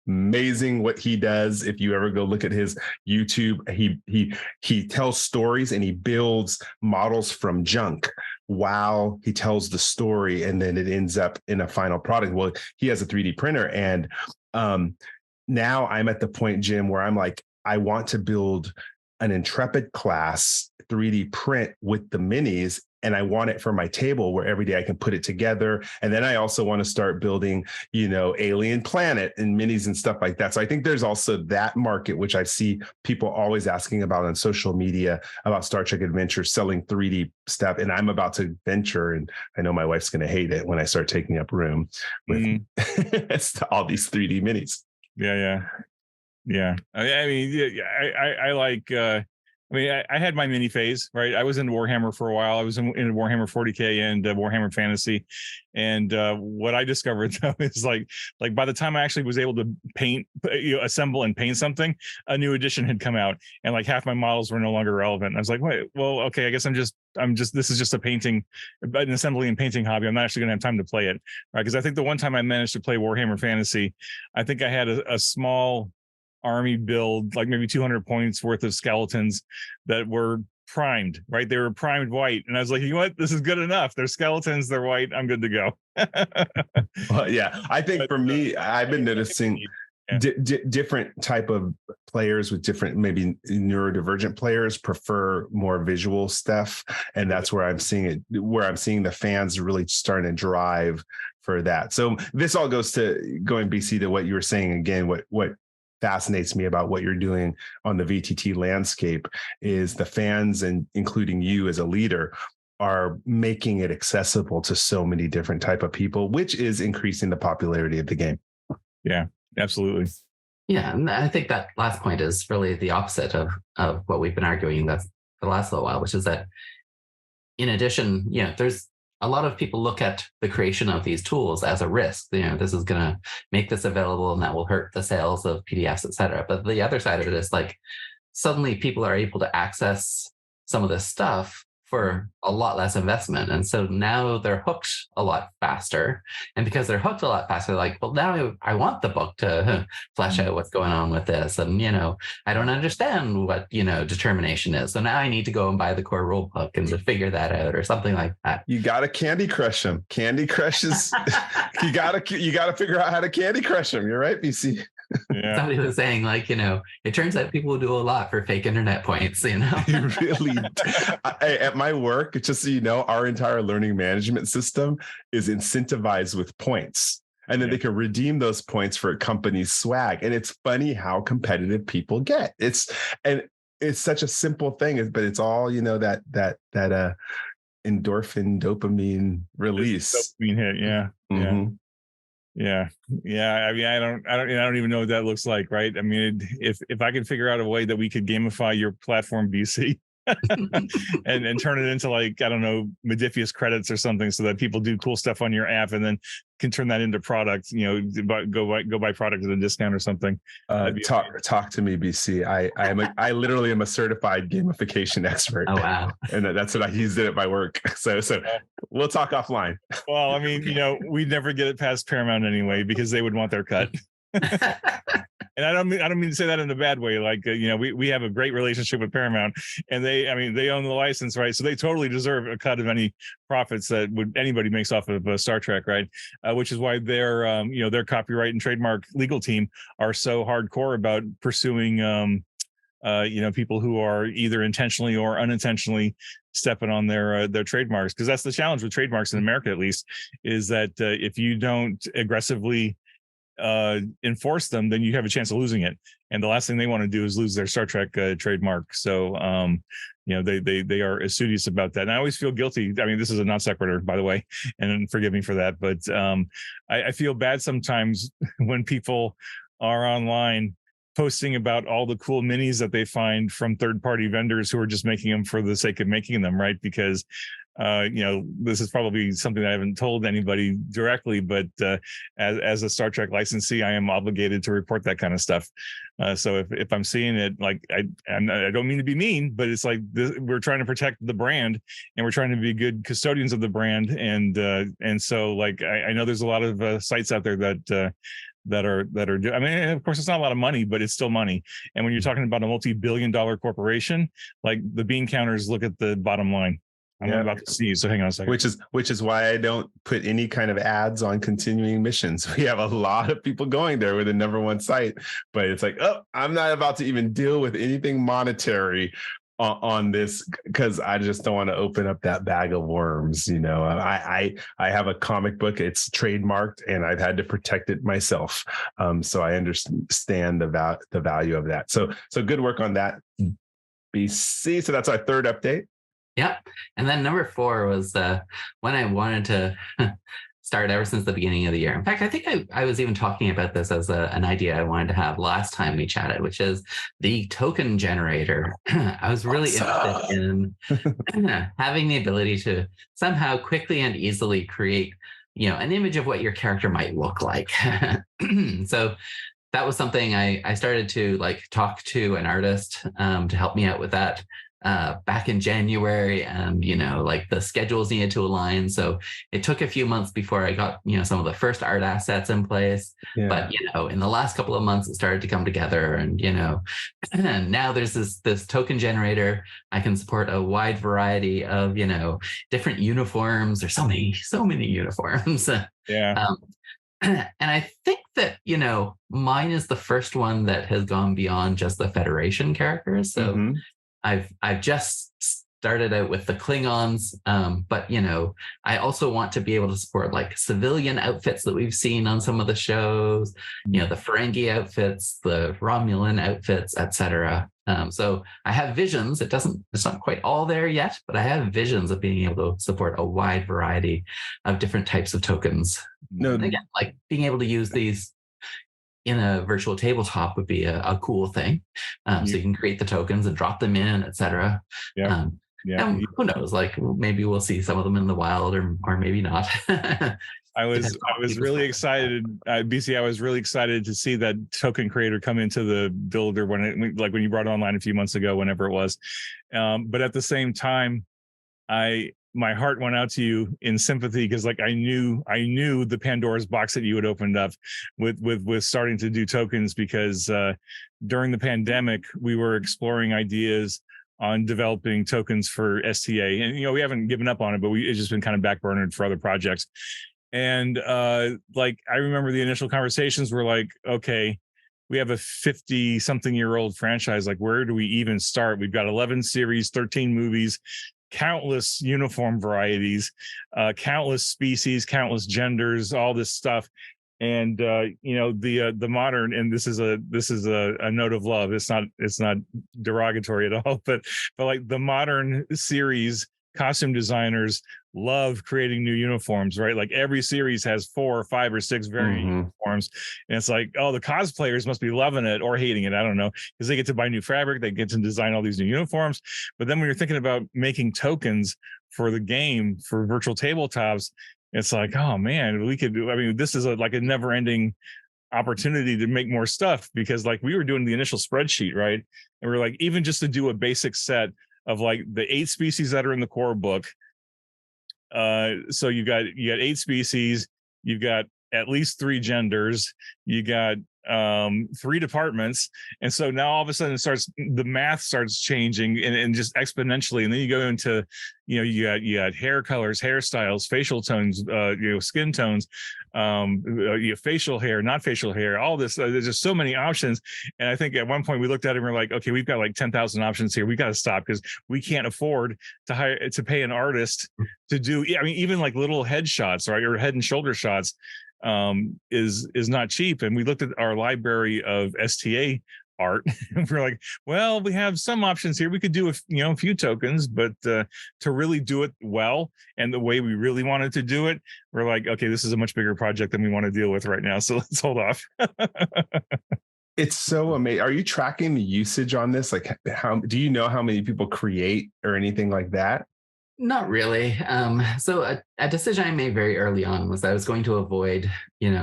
Amazing what he does. If you ever go look at his YouTube, he tells stories and he builds models from junk while he tells the story, and then it ends up in a final product. Well, he has a 3D printer, and now I'm at the point, Jim, where I'm like, I want to build an Intrepid class 3D print with the minis, and I want it for my table where every day I can put it together. And then I also want to start building, Alien Planet and minis and stuff like that. So I think there's also that market, which I see people always asking about on social media about Star Trek Adventure selling 3D stuff. And I'm about to venture, and I know my wife's going to hate it when I start taking up room with all these 3D minis. Yeah. I mean, I like, I had my mini phase, right? I was in Warhammer for a while. I was in Warhammer 40K and Warhammer Fantasy. And what I discovered though is like by the time I actually was able to paint, assemble and paint something, a new edition had come out, and like half my models were no longer relevant. And I was like, wait, well, okay, I guess I'm just this is just an assembly and painting hobby. I'm not actually going to have time to play it, right? Because I think the one time I managed to play Warhammer Fantasy, I think I had a small army build, like maybe 200 points worth of skeletons that were primed, right? They were primed white. And I was like, you know what? This is good enough. They're skeletons. They're white. I'm good to go. Well, yeah, I think for me, I've been noticing different type of players with different, maybe neurodivergent players prefer more visual stuff. And that's where I'm seeing the fans really starting to drive for that. So this all goes to going, BC, to what you were saying again, what fascinates me about what you're doing on the VTT landscape is the fans, and including you as a leader, are making it accessible to so many different type of people, which is increasing the popularity of the game. Yeah, absolutely. Yeah, and I think that last point is really the opposite of what we've been arguing for the last little while, which is that in addition, there's a lot of people look at the creation of these tools as a risk. This is going to make this available and that will hurt the sales of PDFs, et cetera. But the other side of it is like, suddenly people are able to access some of this stuff for a lot less investment. And so now they're hooked a lot faster. And because they're hooked a lot faster, they're like, well, now I want the book to flesh out what's going on with this. And, I don't understand what, determination is. So now I need to go and buy the core rule book and to figure that out or something like that. You got to Candy Crush them. Candy Crush is, you got to figure out how to Candy Crush them. You're right, BC. Yeah. Somebody was saying, like, it turns out people do a lot for fake internet points, You really, at my work, just so you know, our entire learning management system is incentivized with points. And then they can redeem those points for a company's swag. And it's funny how competitive people get. It's such a simple thing, but it's all, endorphin dopamine release. Dopamine hit, yeah. Mhm. Yeah. I mean, I don't even know what that looks like, right? I mean, if I could figure out a way that we could gamify your platform, BC, and turn it into, like, I don't know, Modifius credits or something, so that people do cool stuff on your app and then can turn that into product, go buy product at a discount or something. Talk to me, BC. I literally am a certified gamification expert. Oh, wow. And that's what I used it at my work. So we'll talk offline. Well, I mean, we'd never get it past Paramount anyway, because they would want their cut. And I don't mean to say that in a bad way. Like, we have a great relationship with Paramount, and they own the license, right? So they totally deserve a cut of any profits that anybody makes off of Star Trek, right? Which is why their copyright and trademark legal team are so hardcore about pursuing, people who are either intentionally or unintentionally stepping on their trademarks. Because that's the challenge with trademarks in America, at least, is that if you don't aggressively enforce them, then you have a chance of losing it. And the last thing they want to do is lose their Star Trek trademark. So they are assiduous about that. And I always feel guilty. I mean, this is a non sequitur, by the way, and forgive me for that, but I feel bad sometimes when people are online posting about all the cool minis that they find from third-party vendors who are just making them for the sake of making them, right? Because this is probably something that I haven't told anybody directly, but as a Star Trek licensee, I am obligated to report that kind of stuff. So if I'm seeing it, like, I don't mean to be mean, but it's like we're trying to protect the brand, and we're trying to be good custodians of the brand, and so, like, I know there's a lot of sites out there that are I mean, of course, it's not a lot of money, but it's still money. And when you're talking about a multi-billion-dollar corporation, like, the bean counters look at the bottom line. I'm about to see, so hang on a second. Which is why I don't put any kind of ads on continuing missions. We have a lot of people going there with the number one site, but it's like, oh, I'm not about to even deal with anything monetary on this, because I just don't want to open up that bag of worms. I have a comic book, it's trademarked, and I've had to protect it myself. So I understand the value of that. So good work on that, BC. So that's our third update. Yep. And then number 4 was when I wanted to start ever since the beginning of the year. In fact, I think I was even talking about this as an idea I wanted to have last time we chatted, which is the token generator. I was really interested in having the ability to somehow quickly and easily create, an image of what your character might look like. So that was something I started to, like, talk to an artist to help me out with that back in January, and the schedules needed to align, so it took a few months before I got some of the first art assets in place. But in the last couple of months it started to come together, and and now there's this token generator. I can support a wide variety of different uniforms. There's so many uniforms. And I think that mine is the first one that has gone beyond just the Federation characters. So I've just started out with the Klingons, but I also want to be able to support, like, civilian outfits that we've seen on some of the shows, the Ferengi outfits, the Romulan outfits, etc. So I have visions. It's not quite all there yet, but I have visions of being able to support a wide variety of different types of tokens. And again, like, being able to use these in a virtual tabletop would be a cool thing. So you can create the tokens and drop them in, etc. And who knows, like, maybe we'll see some of them in the wild, or maybe not. I was really excited, BC. I was really excited to see that token creator come into the builder when you brought it online a few months ago, whenever it was. But at the same time, my heart went out to you in sympathy, because, like, I knew the Pandora's box that you had opened up with starting to do tokens, because during the pandemic we were exploring ideas on developing tokens for STA, and we haven't given up on it, but it's just been kind of backburnered for other projects. And like, I remember the initial conversations were like, okay, we have a 50-something-year-old franchise. Like, where do we even start? We've got 11 series, 13 movies, countless uniform varieties, countless species, countless genders, all this stuff. And the modern, and this is a note of love. It's not derogatory at all, but like, the modern series costume designers love creating new uniforms, right? Like every series has 4 or 5 or 6 variant uniforms. And it's like, oh, the cosplayers must be loving it or hating it. I don't know, because they get to buy new fabric, they get to design all these new uniforms. But then when you're thinking about making tokens for the game, for virtual tabletops, it's like, oh man, we could do, I mean, this is like a never ending opportunity to make more stuff, because like we were doing the initial spreadsheet, right? And we're like, even just to do a basic set of like the 8 species that are in the core book. So you got 8 species, you've got at least 3 genders, you got 3 departments, and so now all of a sudden the math starts changing and just exponentially, and then you go into, you got hair colors, hairstyles, facial tones, skin tones, facial hair, not facial hair, all this. There's just so many options, and I think at one point we looked at it and we're like, okay, we've got like 10,000 options here. We got to stop, because we can't afford to pay an artist to do. I mean, even like little headshots, right, or head and shoulder shots is not cheap. And we looked at our library of STA art and we're like, well, we have some options here. We could do a few tokens, but to really do it well and the way we really wanted to do it, we're like, okay, this is a much bigger project than we want to deal with right now, so let's hold off. It's so amazing. Are you tracking the usage on this? Like, how do you know how many people create or anything like that? Not really. So a decision I made very early on was that I was going to avoid,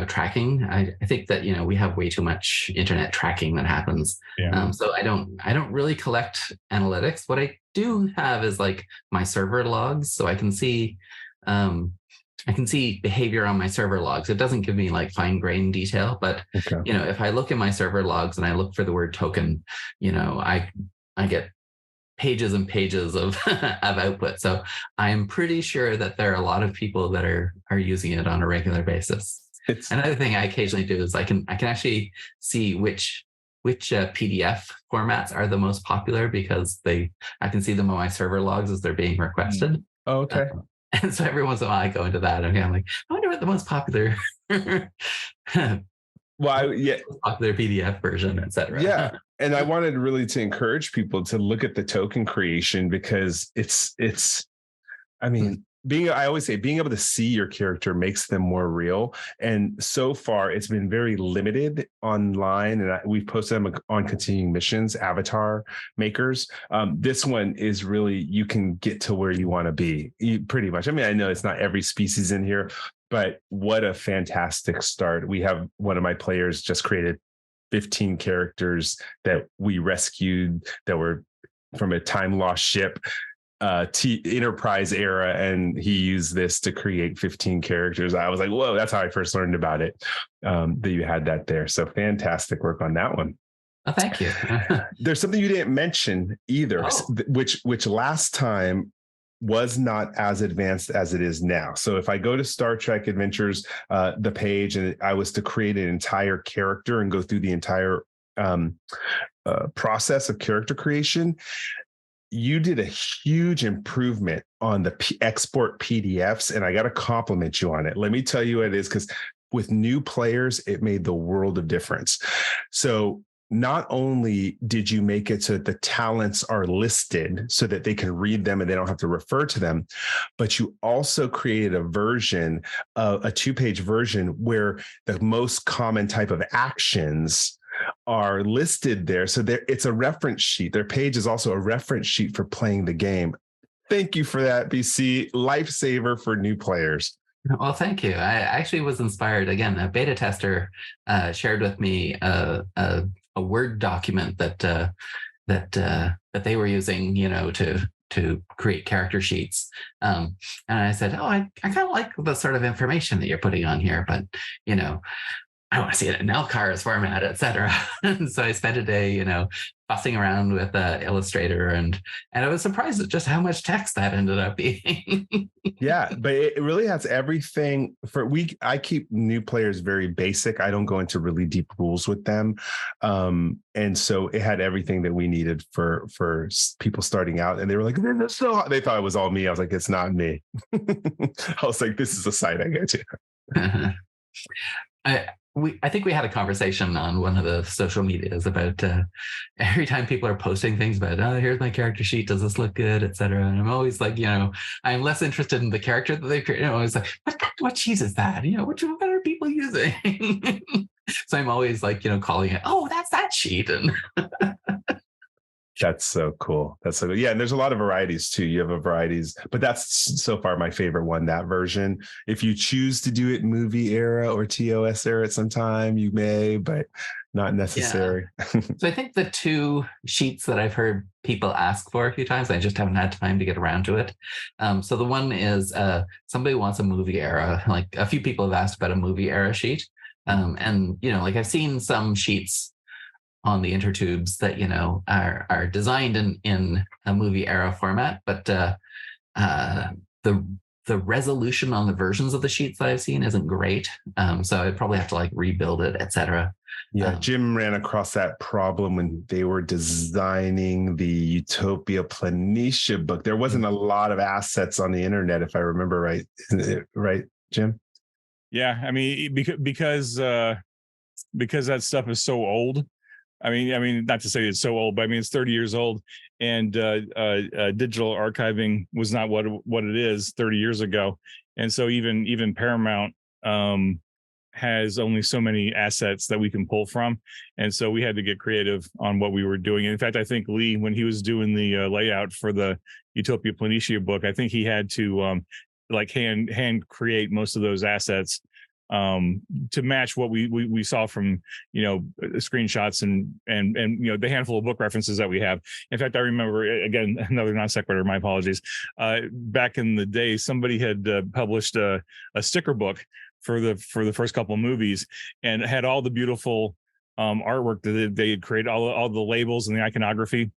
tracking. I think that, we have way too much internet tracking that happens. Yeah. So I don't really collect analytics. What I do have is like my server logs. So I can see behavior on my server logs. It doesn't give me like fine grained detail, but okay. If I look in my server logs and I look for the word token, I get pages and pages of output. So I'm pretty sure that there are a lot of people that are using it on a regular basis. Another thing I occasionally do is I can actually see which PDF formats are the most popular, because I can see them on my server logs as they're being requested. Oh, okay. And so every once in a while I go into that and I'm like, I wonder what the most popular popular PDF version, etc. Yeah. And I wanted really to encourage people to look at the token creation, because I mean, I always say being able to see your character makes them more real. And so far it's been very limited online, and we've posted them on Continuing Missions, avatar makers. This one is really, you can get to where you want to be pretty much. I mean, I know it's not every species in here, but what a fantastic start. We have one of my players just created 15 characters that we rescued that were from a time lost ship, Enterprise era, and he used this to create 15 characters. I was like, whoa, that's how I first learned about it, that you had that there. So fantastic work on that one. Oh, thank you. There's something you didn't mention either, which last time was not as advanced as it is now. So if I go to Star Trek Adventures, the page, and I was to create an entire character and go through the entire process of character creation, you did a huge improvement on the export PDFs, and I got to compliment you on it. Let me tell you what it is, because with new players, it made the world of difference. So not only did you make it so that the talents are listed so that they can read them and they don't have to refer to them, but you also created a version, a 2-page version, where the most common type of actions are listed there. So it's a reference sheet. Their page is also a reference sheet for playing the game. Thank you for that, BC. Lifesaver for new players. Well, thank you. I actually was inspired. Again, a beta tester shared with me a Word document that they were using, to create character sheets. And I said, oh, I kind of like the sort of information that you're putting on here, but I want to see it in LCARS format, et cetera. And so I spent a day, fussing around with Illustrator, and I was surprised at just how much text that ended up being. Yeah, but it really has everything I keep new players very basic. I don't go into really deep rules with them. And so it had everything that we needed for people starting out. And they were like, so they thought it was all me. I was like, it's not me. I was like, this is a site I go to. I think we had a conversation on one of the social medias about every time people are posting things about, oh, here's my character sheet, does this look good, etc. And I'm always like, I'm less interested in the character that they've created. I'm always like, what cheese is that? What are people using? So I'm always like, calling it, oh, that's that sheet. And that's so cool. That's so good. Yeah. And there's a lot of varieties too. You have a varieties, but that's so far my favorite one, that version. If you choose to do it movie era or TOS era at some time, you may, but not necessary. Yeah. So I think the two sheets that I've heard people ask for a few times, I just haven't had time to get around to it. So the one is somebody wants a movie era. Like a few people have asked about a movie era sheet. And, like I've seen some sheets on the intertubes that are designed in a movie era format, but the resolution on the versions of the sheets that I've seen isn't great. So I'd probably have to rebuild it, etc. Yeah, Jim ran across that problem when they were designing the Utopia Planitia book. There wasn't a lot of assets on the internet, if I remember right. Isn't it right, Jim? Yeah, I mean, because that stuff is so old. I mean, not to say it's so old, but I mean, it's 30 years old, and digital archiving was not what it is 30 years ago. And so even Paramount has only so many assets that we can pull from. And so we had to get creative on what we were doing. And in fact, I think Lee, when he was doing the layout for the Utopia Planitia book, I think he had to hand create most of those assets to match what we saw from screenshots and the handful of book references that we have. In fact, I remember, again, another non sequitur, my apologies, back in the day somebody had published a sticker book for the first couple of movies, and had all the beautiful artwork that they had created, all the labels and the iconography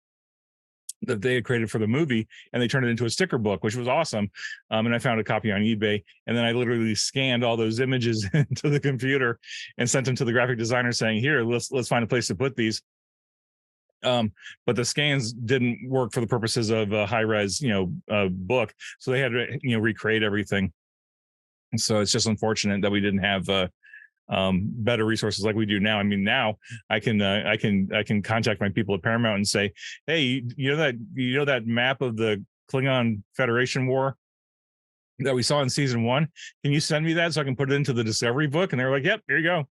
that they had created for the movie, and they turned it into a sticker book, which was awesome. And I found a copy on eBay, and then I literally scanned all those images into the computer and sent them to the graphic designer saying, here, let's find a place to put these. But the scans didn't work for the purposes of a high-res, book. So they had to, recreate everything. And so it's just unfortunate that we didn't have better resources like we do now. I mean, now I can contact my people at Paramount and say, hey, that map of the Klingon Federation War that we saw in season 1, can you send me that so I can put it into the Discovery book? And they were like, yep, here you go.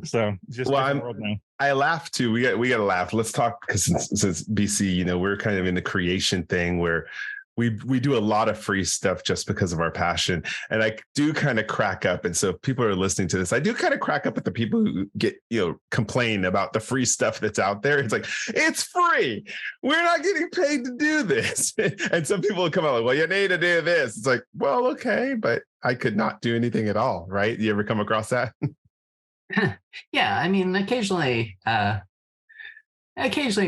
So just world now. I laugh too. We got to laugh. Let's talk, because since BC, we're kind of in the creation thing where we do a lot of free stuff just because of our passion. And I do kind of crack up. And so if people are listening to this, I do kind of crack up at the people who get, complain about the free stuff that's out there. It's like, it's free. We're not getting paid to do this. And some people will come out like, well, you need to do this. It's like, well, okay, but I could not do anything at all. Right. You ever come across that? Yeah. I mean, occasionally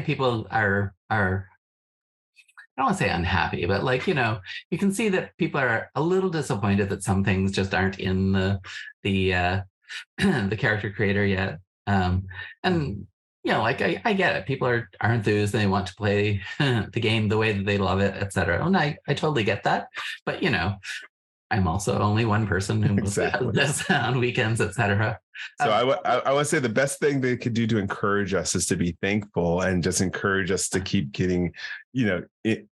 people are I don't want to say unhappy, but you can see that people are a little disappointed that some things just aren't in the the character creator yet. And I get it. People are enthused and they want to play the game the way that they love it, etc. And I totally get that. But I'm also only one person who moves this on weekends, etc. So I want to say the best thing they could do to encourage us is to be thankful and just encourage us to keep getting,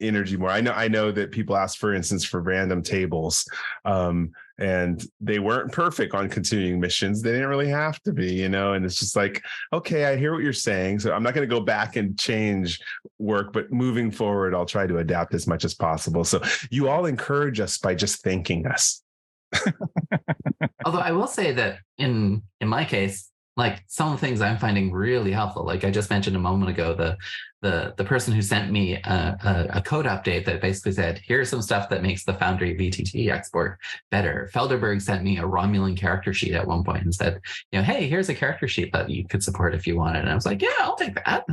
energy more. I know that people ask, for instance, for random tables, and they weren't perfect on continuing missions. They didn't really have to be, and it's just like, okay, I hear what you're saying. So I'm not going to go back and change work, but moving forward, I'll try to adapt as much as possible. So you all encourage us by just thanking us. Although I will say that in my case, some of the things I'm finding really helpful, like I just mentioned a moment ago, the person who sent me a code update that basically said, here's some stuff that makes the Foundry VTT export better. Felderberg sent me a Romulan character sheet at one point and said, hey, here's a character sheet that you could support if you wanted. And I was like, yeah, I'll take that.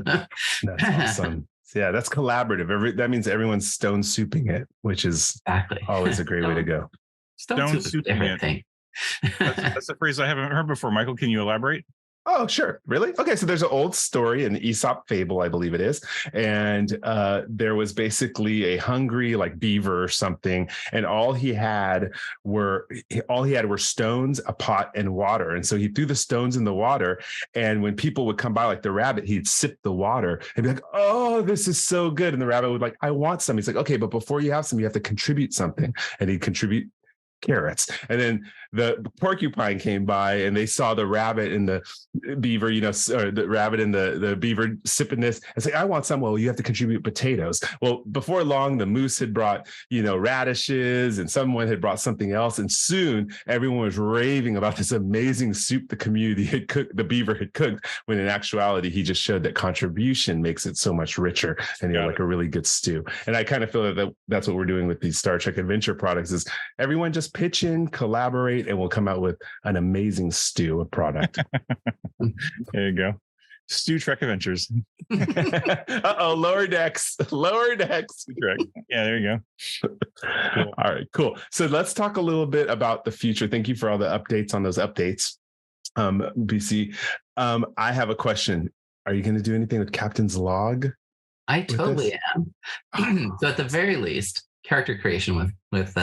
That's awesome. Yeah, that's collaborative. That means everyone's stone souping it, which is always a great way to go. Stone soup is a different thing. That's a phrase I haven't heard before. Michael, can you elaborate? Oh, sure. Really? Okay. So there's an old story, an Aesop fable, I believe it is. And there was basically a hungry like beaver or something. And all he had were stones, a pot, and water. And so he threw the stones in the water. And when people would come by, like the rabbit, he'd sip the water and be like, oh, this is so good. And the rabbit would like, I want some. He's like, okay, but before you have some, you have to contribute something. And he'd contribute carrots. And then the porcupine came by and they saw the rabbit and the beaver, or the rabbit and the beaver sipping this and say, I want some. Well, you have to contribute potatoes. Well, before long, the moose had brought, radishes, and someone had brought something else. And soon everyone was raving about this amazing soup the community had cooked, the beaver had cooked, when in actuality, he just showed that contribution makes it so much richer and like a really good stew. And I kind of feel that that's what we're doing with these Star Trek Adventure products is everyone just pitch in, collaborate, and we'll come out with an amazing stew of product. There you go. Stew Trek Adventures. Lower decks. Yeah, there you go. Cool. All right, cool. So let's talk a little bit about the future. Thank you for all the updates on those updates. BC, I have a question. Are you going to do anything with Captain's Log? I totally am. So at the very least, character creation with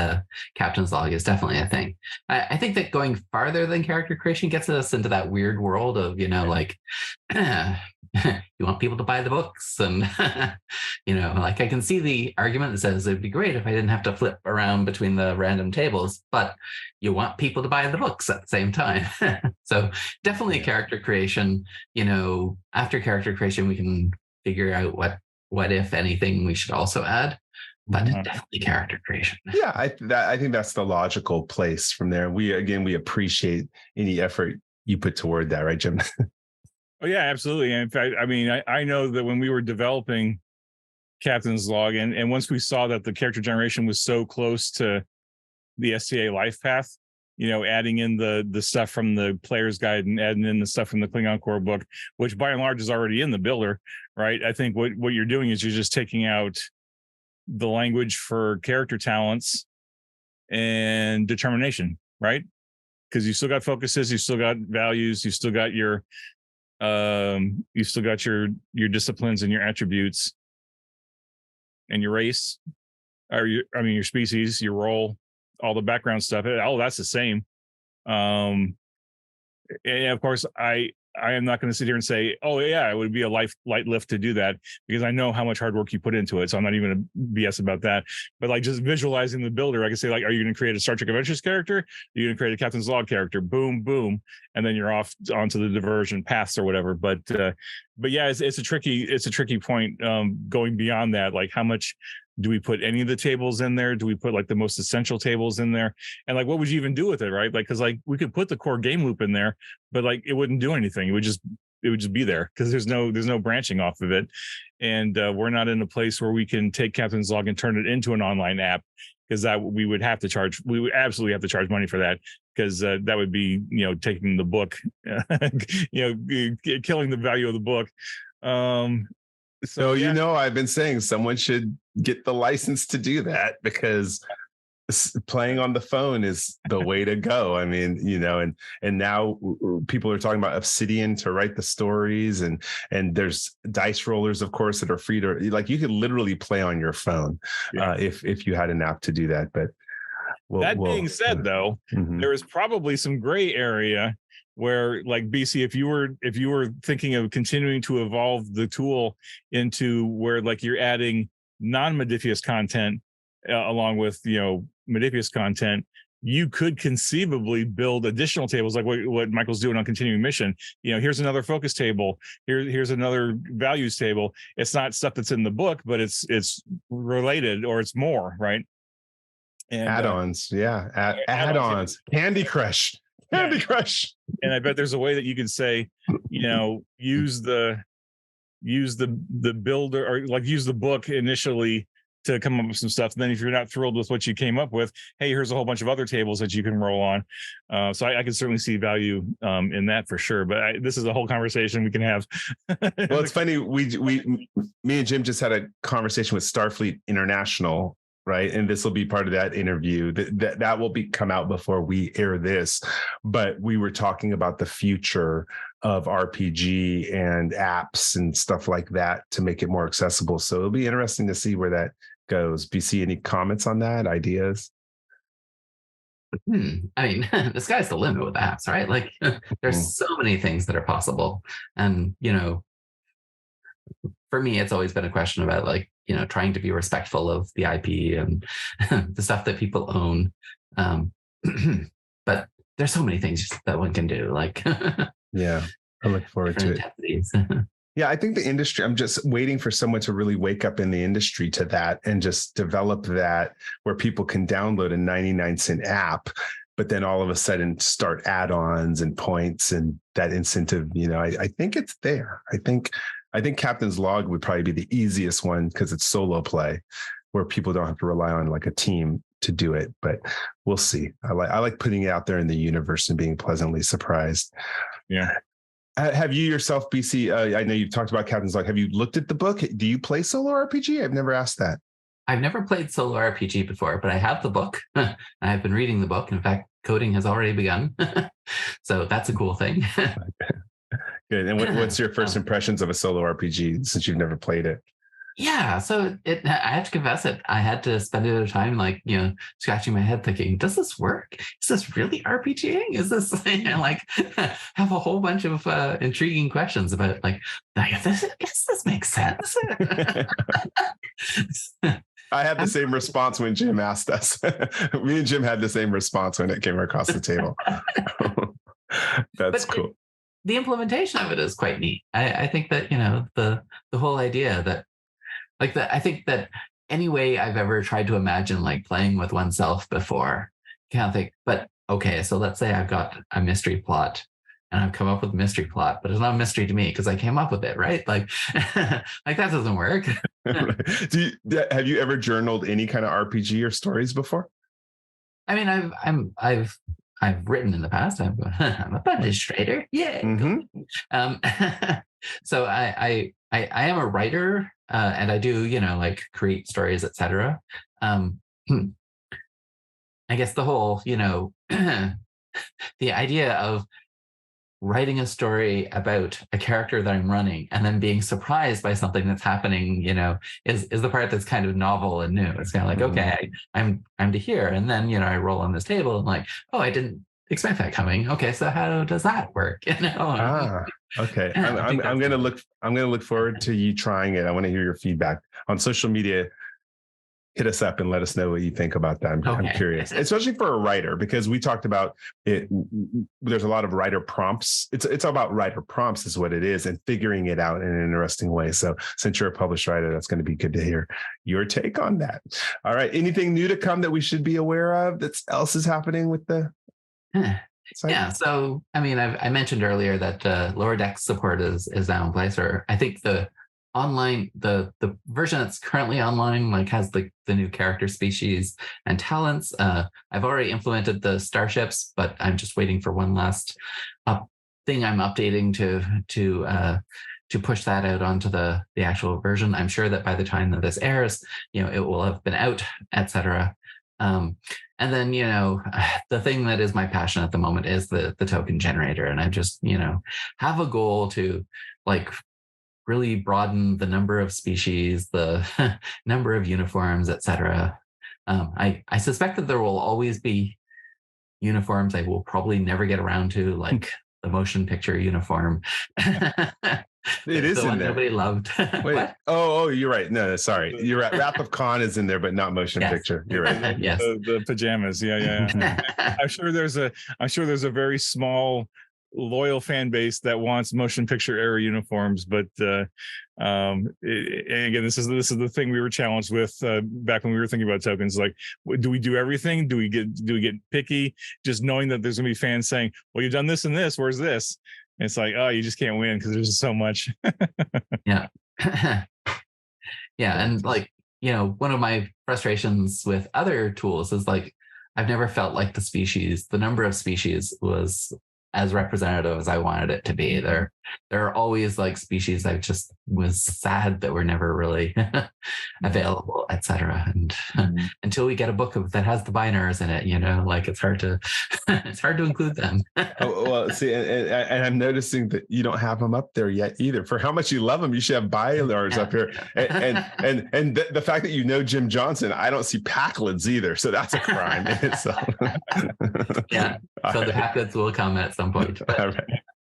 Captain's Log is definitely a thing. I think that going farther than character creation gets us into that weird world of, like, you want people to buy the books. And, like I can see the argument that says it'd be great if I didn't have to flip around between the random tables, but you want people to buy the books at the same time. So definitely character creation. After character creation, we can figure out what if anything we should also add. But definitely character creation. Yeah, I think that's the logical place from there. We appreciate any effort you put toward that, right, Jim? Oh yeah, absolutely. And in fact, I know that when we were developing Captain's Log, and once we saw that the character generation was so close to the STA life path, adding in the stuff from the player's guide and adding in the stuff from the Klingon core book, which by and large is already in the builder, right? I think what you're doing is you're just taking out the language for character talents and determination, right? Because you still got focuses, you still got values, you still got your disciplines and your attributes and your race, or your species, your role, all the background stuff. All that's the same. And of course, I am not going to sit here and say, oh yeah, it would be a light lift to do that, because I know how much hard work you put into it. So I'm not even going to BS about that. But like just visualizing the builder, I can say like, are you going to create a Star Trek Adventures character? Are you going to create a Captain's Log character? Boom, boom. And then you're off onto the diversion paths or whatever. But yeah, it's a tricky point going beyond that. Like how much do we put any of the tables in there? Do we put like the most essential tables in there? And like, what would you even do with it? Right. Like, cause like we could put the core game loop in there, but like, it wouldn't do anything. It would just be there because there's no branching off of it. And we're not in a place where we can take Captain's Log and turn it into an online app, because we would absolutely have to charge money for that, because that would be, taking the book, killing the value of the book. So, I've been saying someone should get the license to do that, because playing on the phone is the way to go. I mean, and now people are talking about Obsidian to write the stories, and there's dice rollers, of course, that are free to, like, you could literally play on your phone if you had an app to do that. But that being said, though, there is probably some gray area where, like, BC, if you were thinking of continuing to evolve the tool into where, like, you're adding non-Modifius content along with Modifius content, you could conceivably build additional tables, like what Michael's doing on Continuing Mission. Here's another focus table, here's another values table. It's not stuff that's in the book, but it's related, or it's more, right? And add-ons, add-ons. Candy Crush. And I bet there's a way that you can say, use the builder, or like use the book initially to come up with some stuff. And then if you're not thrilled with what you came up with, hey, here's a whole bunch of other tables that you can roll on. So I can certainly see value in that for sure. But this is a whole conversation we can have. Well, it's funny. Me and Jim just had a conversation with Starfleet International right? And this will be part of that interview. That will come out before we air this. But we were talking about the future of RPG and apps and stuff like that to make it more accessible. So it'll be interesting to see where that goes. Do you see any comments on that? Ideas? I mean, the sky's the limit with apps, right? Like there's so many things that are possible. And, for me, it's always been a question about like, trying to be respectful of the IP and the stuff that people own. But there's so many things that one can do. Like, yeah, I look forward to it. Yeah, I think the industry, I'm just waiting for someone to really wake up in the industry to that and just develop that where people can download a 99-cent app, but then all of a sudden start add-ons and points and that incentive. I think it's there. I think Captain's Log would probably be the easiest one because it's solo play where people don't have to rely on like a team to do it, but we'll see. I like putting it out there in the universe and being pleasantly surprised. Yeah. Have you yourself, BC? I know you've talked about Captain's Log. Have you looked at the book? Do you play solo RPG? I've never asked that. I've never played solo RPG before, but I have the book. I've been reading the book. In fact, coding has already begun. So that's a cool thing. Good. And what's your first impressions of a solo RPG since you've never played it? Yeah, so I have to confess it. I had to spend a bit of time, like, scratching my head thinking, does this work? Is this really RPGing? Is this like have a whole bunch of intriguing questions about like, does this make sense? I had the same response when Jim asked us. Me and Jim had the same response when it came across the table. That's cool. The implementation of it is quite neat. I think that, the whole idea that I think that any way I've ever tried to imagine like playing with oneself before, can't think, but okay, so let's say I've got a mystery plot and I've come up with a mystery plot, but it's not a mystery to me because I came up with it, right? Like, like that doesn't work. Have you ever journaled any kind of RPG or stories before? I mean, I've written in the past. I'm a published writer. Yeah. Mm-hmm. So I am a writer, and I do, like create stories, etc. I guess the whole, the idea of writing a story about a character that I'm running and then being surprised by something that's happening, is the part that's kind of novel and new. It's kind of like, okay, I'm to here. And then, I roll on this table and like, oh, I didn't expect that coming. Okay. So how does that work? Okay. I'm going to look forward to you trying it. I want to hear your feedback on social media. Hit us up and let us know what you think about that. I'm curious, especially for a writer, because we talked about it. There's a lot of writer prompts. It's about writer prompts is what it is, and figuring it out in an interesting way. So since you're a published writer, that's going to be good to hear your take on that. All right. Anything new to come that we should be aware of that else is happening with the site? Yeah. So, I mean, I mentioned earlier that lower deck support is now in place, or I think the version that's currently online like has the new character species and talents. I've already implemented the starships, but I'm just waiting for one last thing I'm updating to push that out onto the actual version. I'm sure that by the time that this airs, it will have been out, etc. And then, the thing that is my passion at the moment is the token generator. And I just, have a goal to like really broaden the number of species, the number of uniforms, etc. I suspect that there will always be uniforms I will probably never get around to, like the motion picture uniform. It is in there. Nobody loved. Wait. Oh, you're right. No, sorry. You're right. Wrath of Khan is in there, but not motion picture. You're right. Yes. The pajamas. Yeah. I'm sure there's a very small loyal fan base that wants motion picture era uniforms, but and again, this is the thing we were challenged with back when we were thinking about tokens. Like, do we do everything? Do we get picky? Just knowing that there's gonna be fans saying, well, you've done this and this, where's this? And it's like, oh, you just can't win because there's just so much. Yeah. Yeah. And like, one of my frustrations with other tools is like, I've never felt like the number of species was as representative as I wanted it to be. There there are always like species I just was sad that were never really available, etc. And until we get a book that has the binars in it, like it's hard to it's hard to include them. Oh, well, see, and I'm noticing that you don't have them up there yet either. For how much you love them, you should have binars up here. And the fact that you know Jim Johnson, I don't see Packlids either, so that's a crime in itself. Yeah, so the Packlids will come at some point. But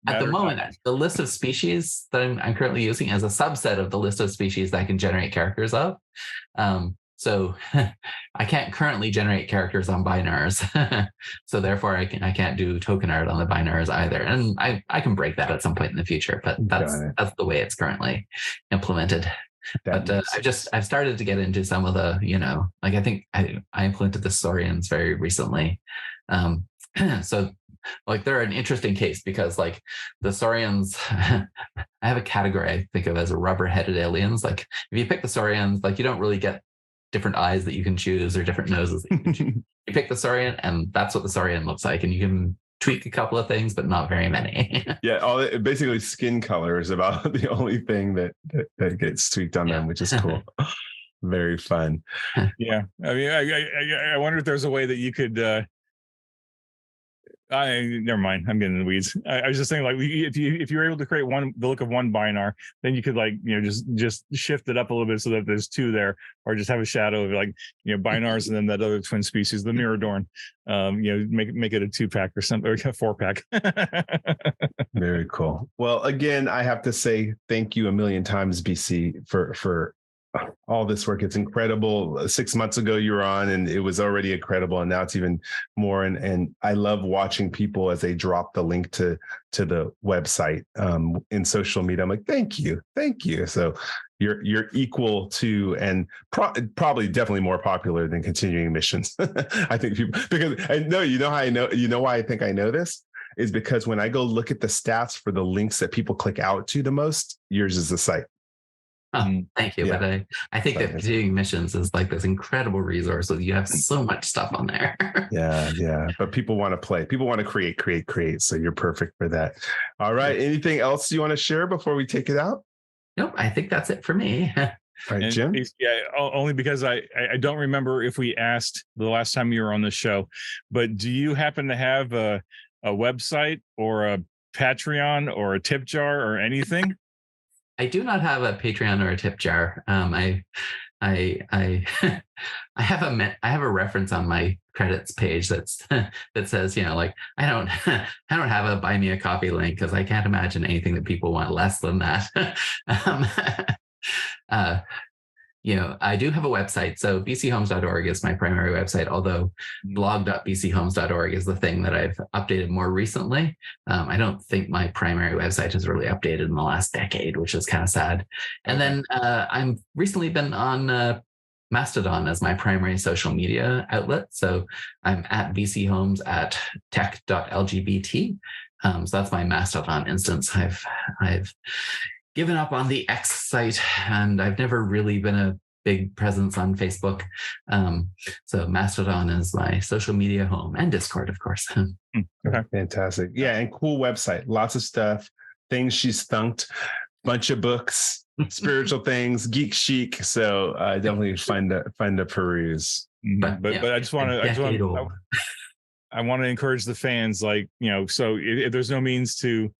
at the moment, the list of species that I'm currently using is a subset of the list of species that I can generate characters of. So I can't currently generate characters on binars. So therefore I can't do token art on the binars either. And I can break that at some point in the future, but that's the way it's currently implemented. But I've started to get into some of the, like I think I implemented the Saurians very recently. So like they're an interesting case because like the Saurians, I have a category I think of as a rubber-headed aliens. Like if you pick the Saurians, like you don't really get different eyes that you can choose or different noses that you can choose. You pick the Saurian and that's what the Saurian looks like. And you can tweak a couple of things, but not very many. Yeah, basically skin color is about the only thing that gets tweaked on them, which is cool. Very fun. Yeah. I mean, I wonder if there's a way that you could never mind. I'm getting in the weeds. I was just saying, like, if you were able to create the look of one binar, then you could like, just shift it up a little bit so that there's two there, or just have a shadow of like, binars and then that other twin species, the Miradorn. Make it a 2-pack or something, or a 4-pack. Very cool. Well, again, I have to say thank you a million times, BC, for all this work. It's incredible. 6 months ago you were on and it was already incredible, and now it's even more. And I love watching people as they drop the link to the website in social media. I'm like, thank you. So you're equal to, and probably definitely more popular than continuing missions. I think people, because I know, why I think I know this is because when I go look at the stats for the links that people click out to the most, yours is the site. Oh, thank you. Yeah. But I think that continuing missions is like this incredible resource. So you have so much stuff on there. Yeah. But people want to play. People want to create. So you're perfect for that. All right. Anything else you want to share before we take it out? Nope. I think that's it for me. All right, Jim? Yeah, only because I don't remember if we asked the last time you were on the show, but do you happen to have a website or a Patreon or a tip jar or anything? I do not have a Patreon or a tip jar. I have a reference on my credits page that says, like I don't have a buy me a coffee link because I can't imagine anything that people want less than that. I do have a website. So bchomes.org is my primary website, although blog.bchomes.org is the thing that I've updated more recently. I don't think my primary website has really updated in the last decade, which is kind of sad. And then I've recently been on Mastodon as my primary social media outlet. So I'm at bchomes at tech.lgbt. So that's my Mastodon instance. I've given up on the X site, and I've never really been a big presence on Facebook. So Mastodon is my social media home, and Discord, of course. Okay. Fantastic. Yeah, and cool website. Lots of stuff. Things she's thunked. Bunch of books, spiritual things, geek chic. So definitely fun to peruse. But I just want to I want to encourage the fans, like, so if there's no means to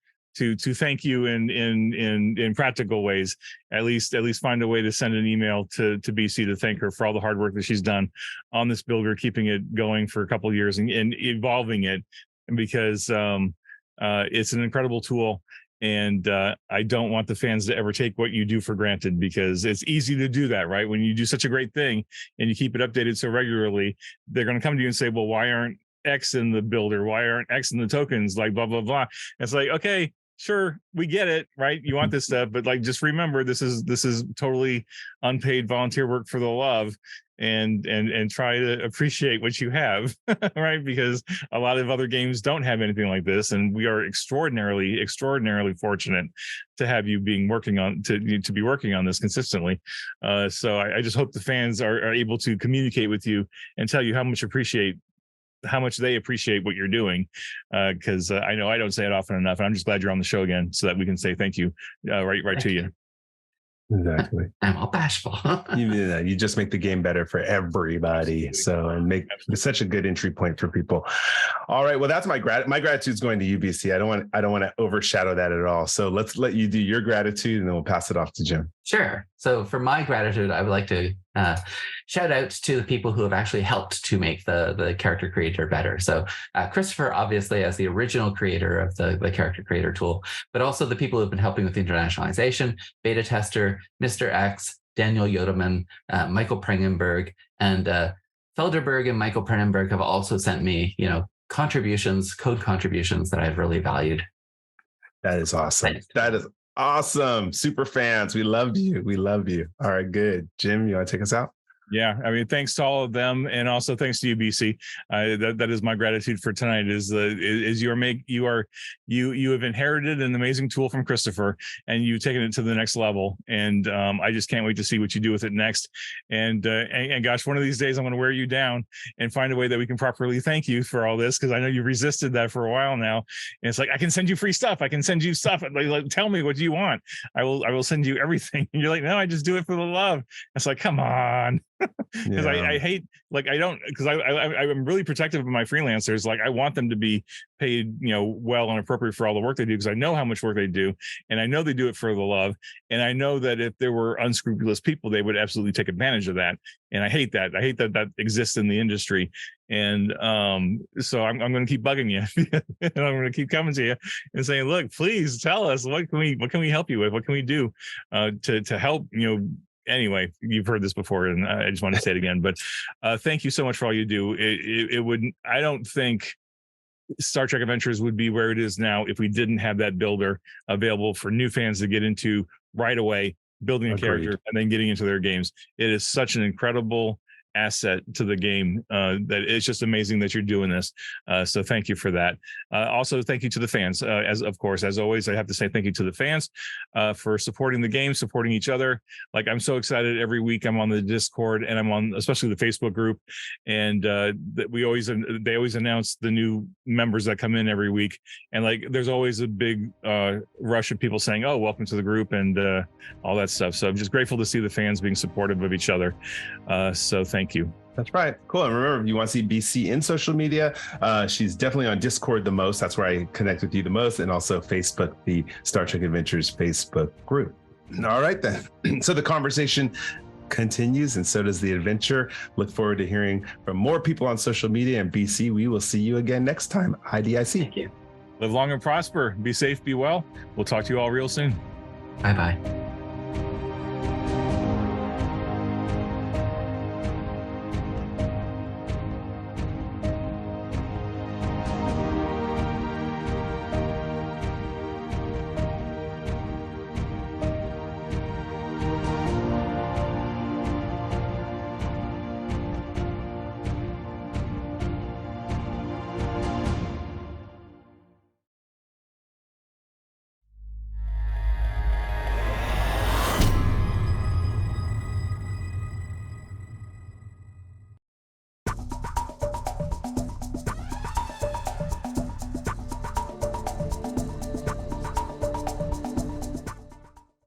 thank you in practical ways, at least find a way to send an email to BC to thank her for all the hard work that she's done on this builder, keeping it going for a couple of years and evolving it, because it's an incredible tool. And I don't want the fans to ever take what you do for granted, because it's easy to do that, right? When you do such a great thing and you keep it updated so regularly, they're going to come to you and say, well, why aren't X in the builder? Why aren't X in the tokens? Like blah, blah, blah. It's like, okay, sure, we get it, right? You want this stuff, but like, just remember, this is totally unpaid volunteer work for the love, and try to appreciate what you have, right? Because a lot of other games don't have anything like this, and we are extraordinarily fortunate to have you be working on this consistently. So I just hope the fans are able to communicate with you and tell you how much appreciate how much they appreciate what you're doing, because I know I don't say it often enough, and I'm just glad you're on the show again so that we can say thank you right to you. Exactly. I'm all bashful. You just make the game better for everybody. Absolutely. So, and make such a good entry point for people. All right. Well, that's my gratitude's going to UBC. I don't want to overshadow that at all. So let's let you do your gratitude, and then we'll pass it off to Jim. Sure. So for my gratitude, I would like to shout out to the people who have actually helped to make the character creator better. So Christopher, obviously, as the original creator of the character creator tool, but also the people who've been helping with internationalization, beta tester, Mr. X, Daniel Yodeman, Michael Prengenberg, and Felderberg and Michael Prengenberg have also sent me, code contributions that I've really valued. That is awesome. That is awesome. Super fans. We loved you. All right, good. Jim, you want to take us out? Yeah, I mean, thanks to all of them, and also thanks to you, BC. That is my gratitude for tonight. You have inherited an amazing tool from Christopher, and you've taken it to the next level. And I just can't wait to see what you do with it next. And gosh, one of these days I'm going to wear you down and find a way that we can properly thank you for all this, because I know you resisted that for a while now. And it's like, I can send you free stuff. I can send you stuff. Like, tell me, what do you want? I will send you everything. And you're like, no, I just do it for the love. It's like, come on. Because I hate, because I'm really protective of my freelancers. Like, I want them to be paid, well and appropriate for all the work they do, because I know how much work they do, and I know they do it for the love. And I know that if there were unscrupulous people, they would absolutely take advantage of that. And I hate that. I hate that exists in the industry. And so I'm going to keep bugging you, and I'm going to keep coming to you and saying, look, please tell us, what can we help you with? What can we do to help, Anyway, you've heard this before, and I just want to say it again. But thank you so much for all you do. I don't think Star Trek Adventures would be where it is now if we didn't have that builder available for new fans to get into right away, building a character and then getting into their games. It is such an incredible asset to the game that it's just amazing that you're doing this. So thank you for that. Also, thank you to the fans. As always, I have to say thank you to the fans for supporting the game, supporting each other. Like, I'm so excited every week. I'm on the Discord, and I'm on especially the Facebook group, and they always announce the new members that come in every week, and like, there's always a big rush of people saying, "Oh, welcome to the group," and all that stuff. So I'm just grateful to see the fans being supportive of each other. So thank you. That's right. Cool. And remember, if you want to see BC in social media, she's definitely on Discord the most. That's where I connect with you the most. And also Facebook, the Star Trek Adventures Facebook group. All right, then. So the conversation continues, and so does the adventure. Look forward to hearing from more people on social media. And BC, we will see you again next time. IDIC. Thank you. Live long and prosper. Be safe, be well. We'll talk to you all real soon. Bye-bye.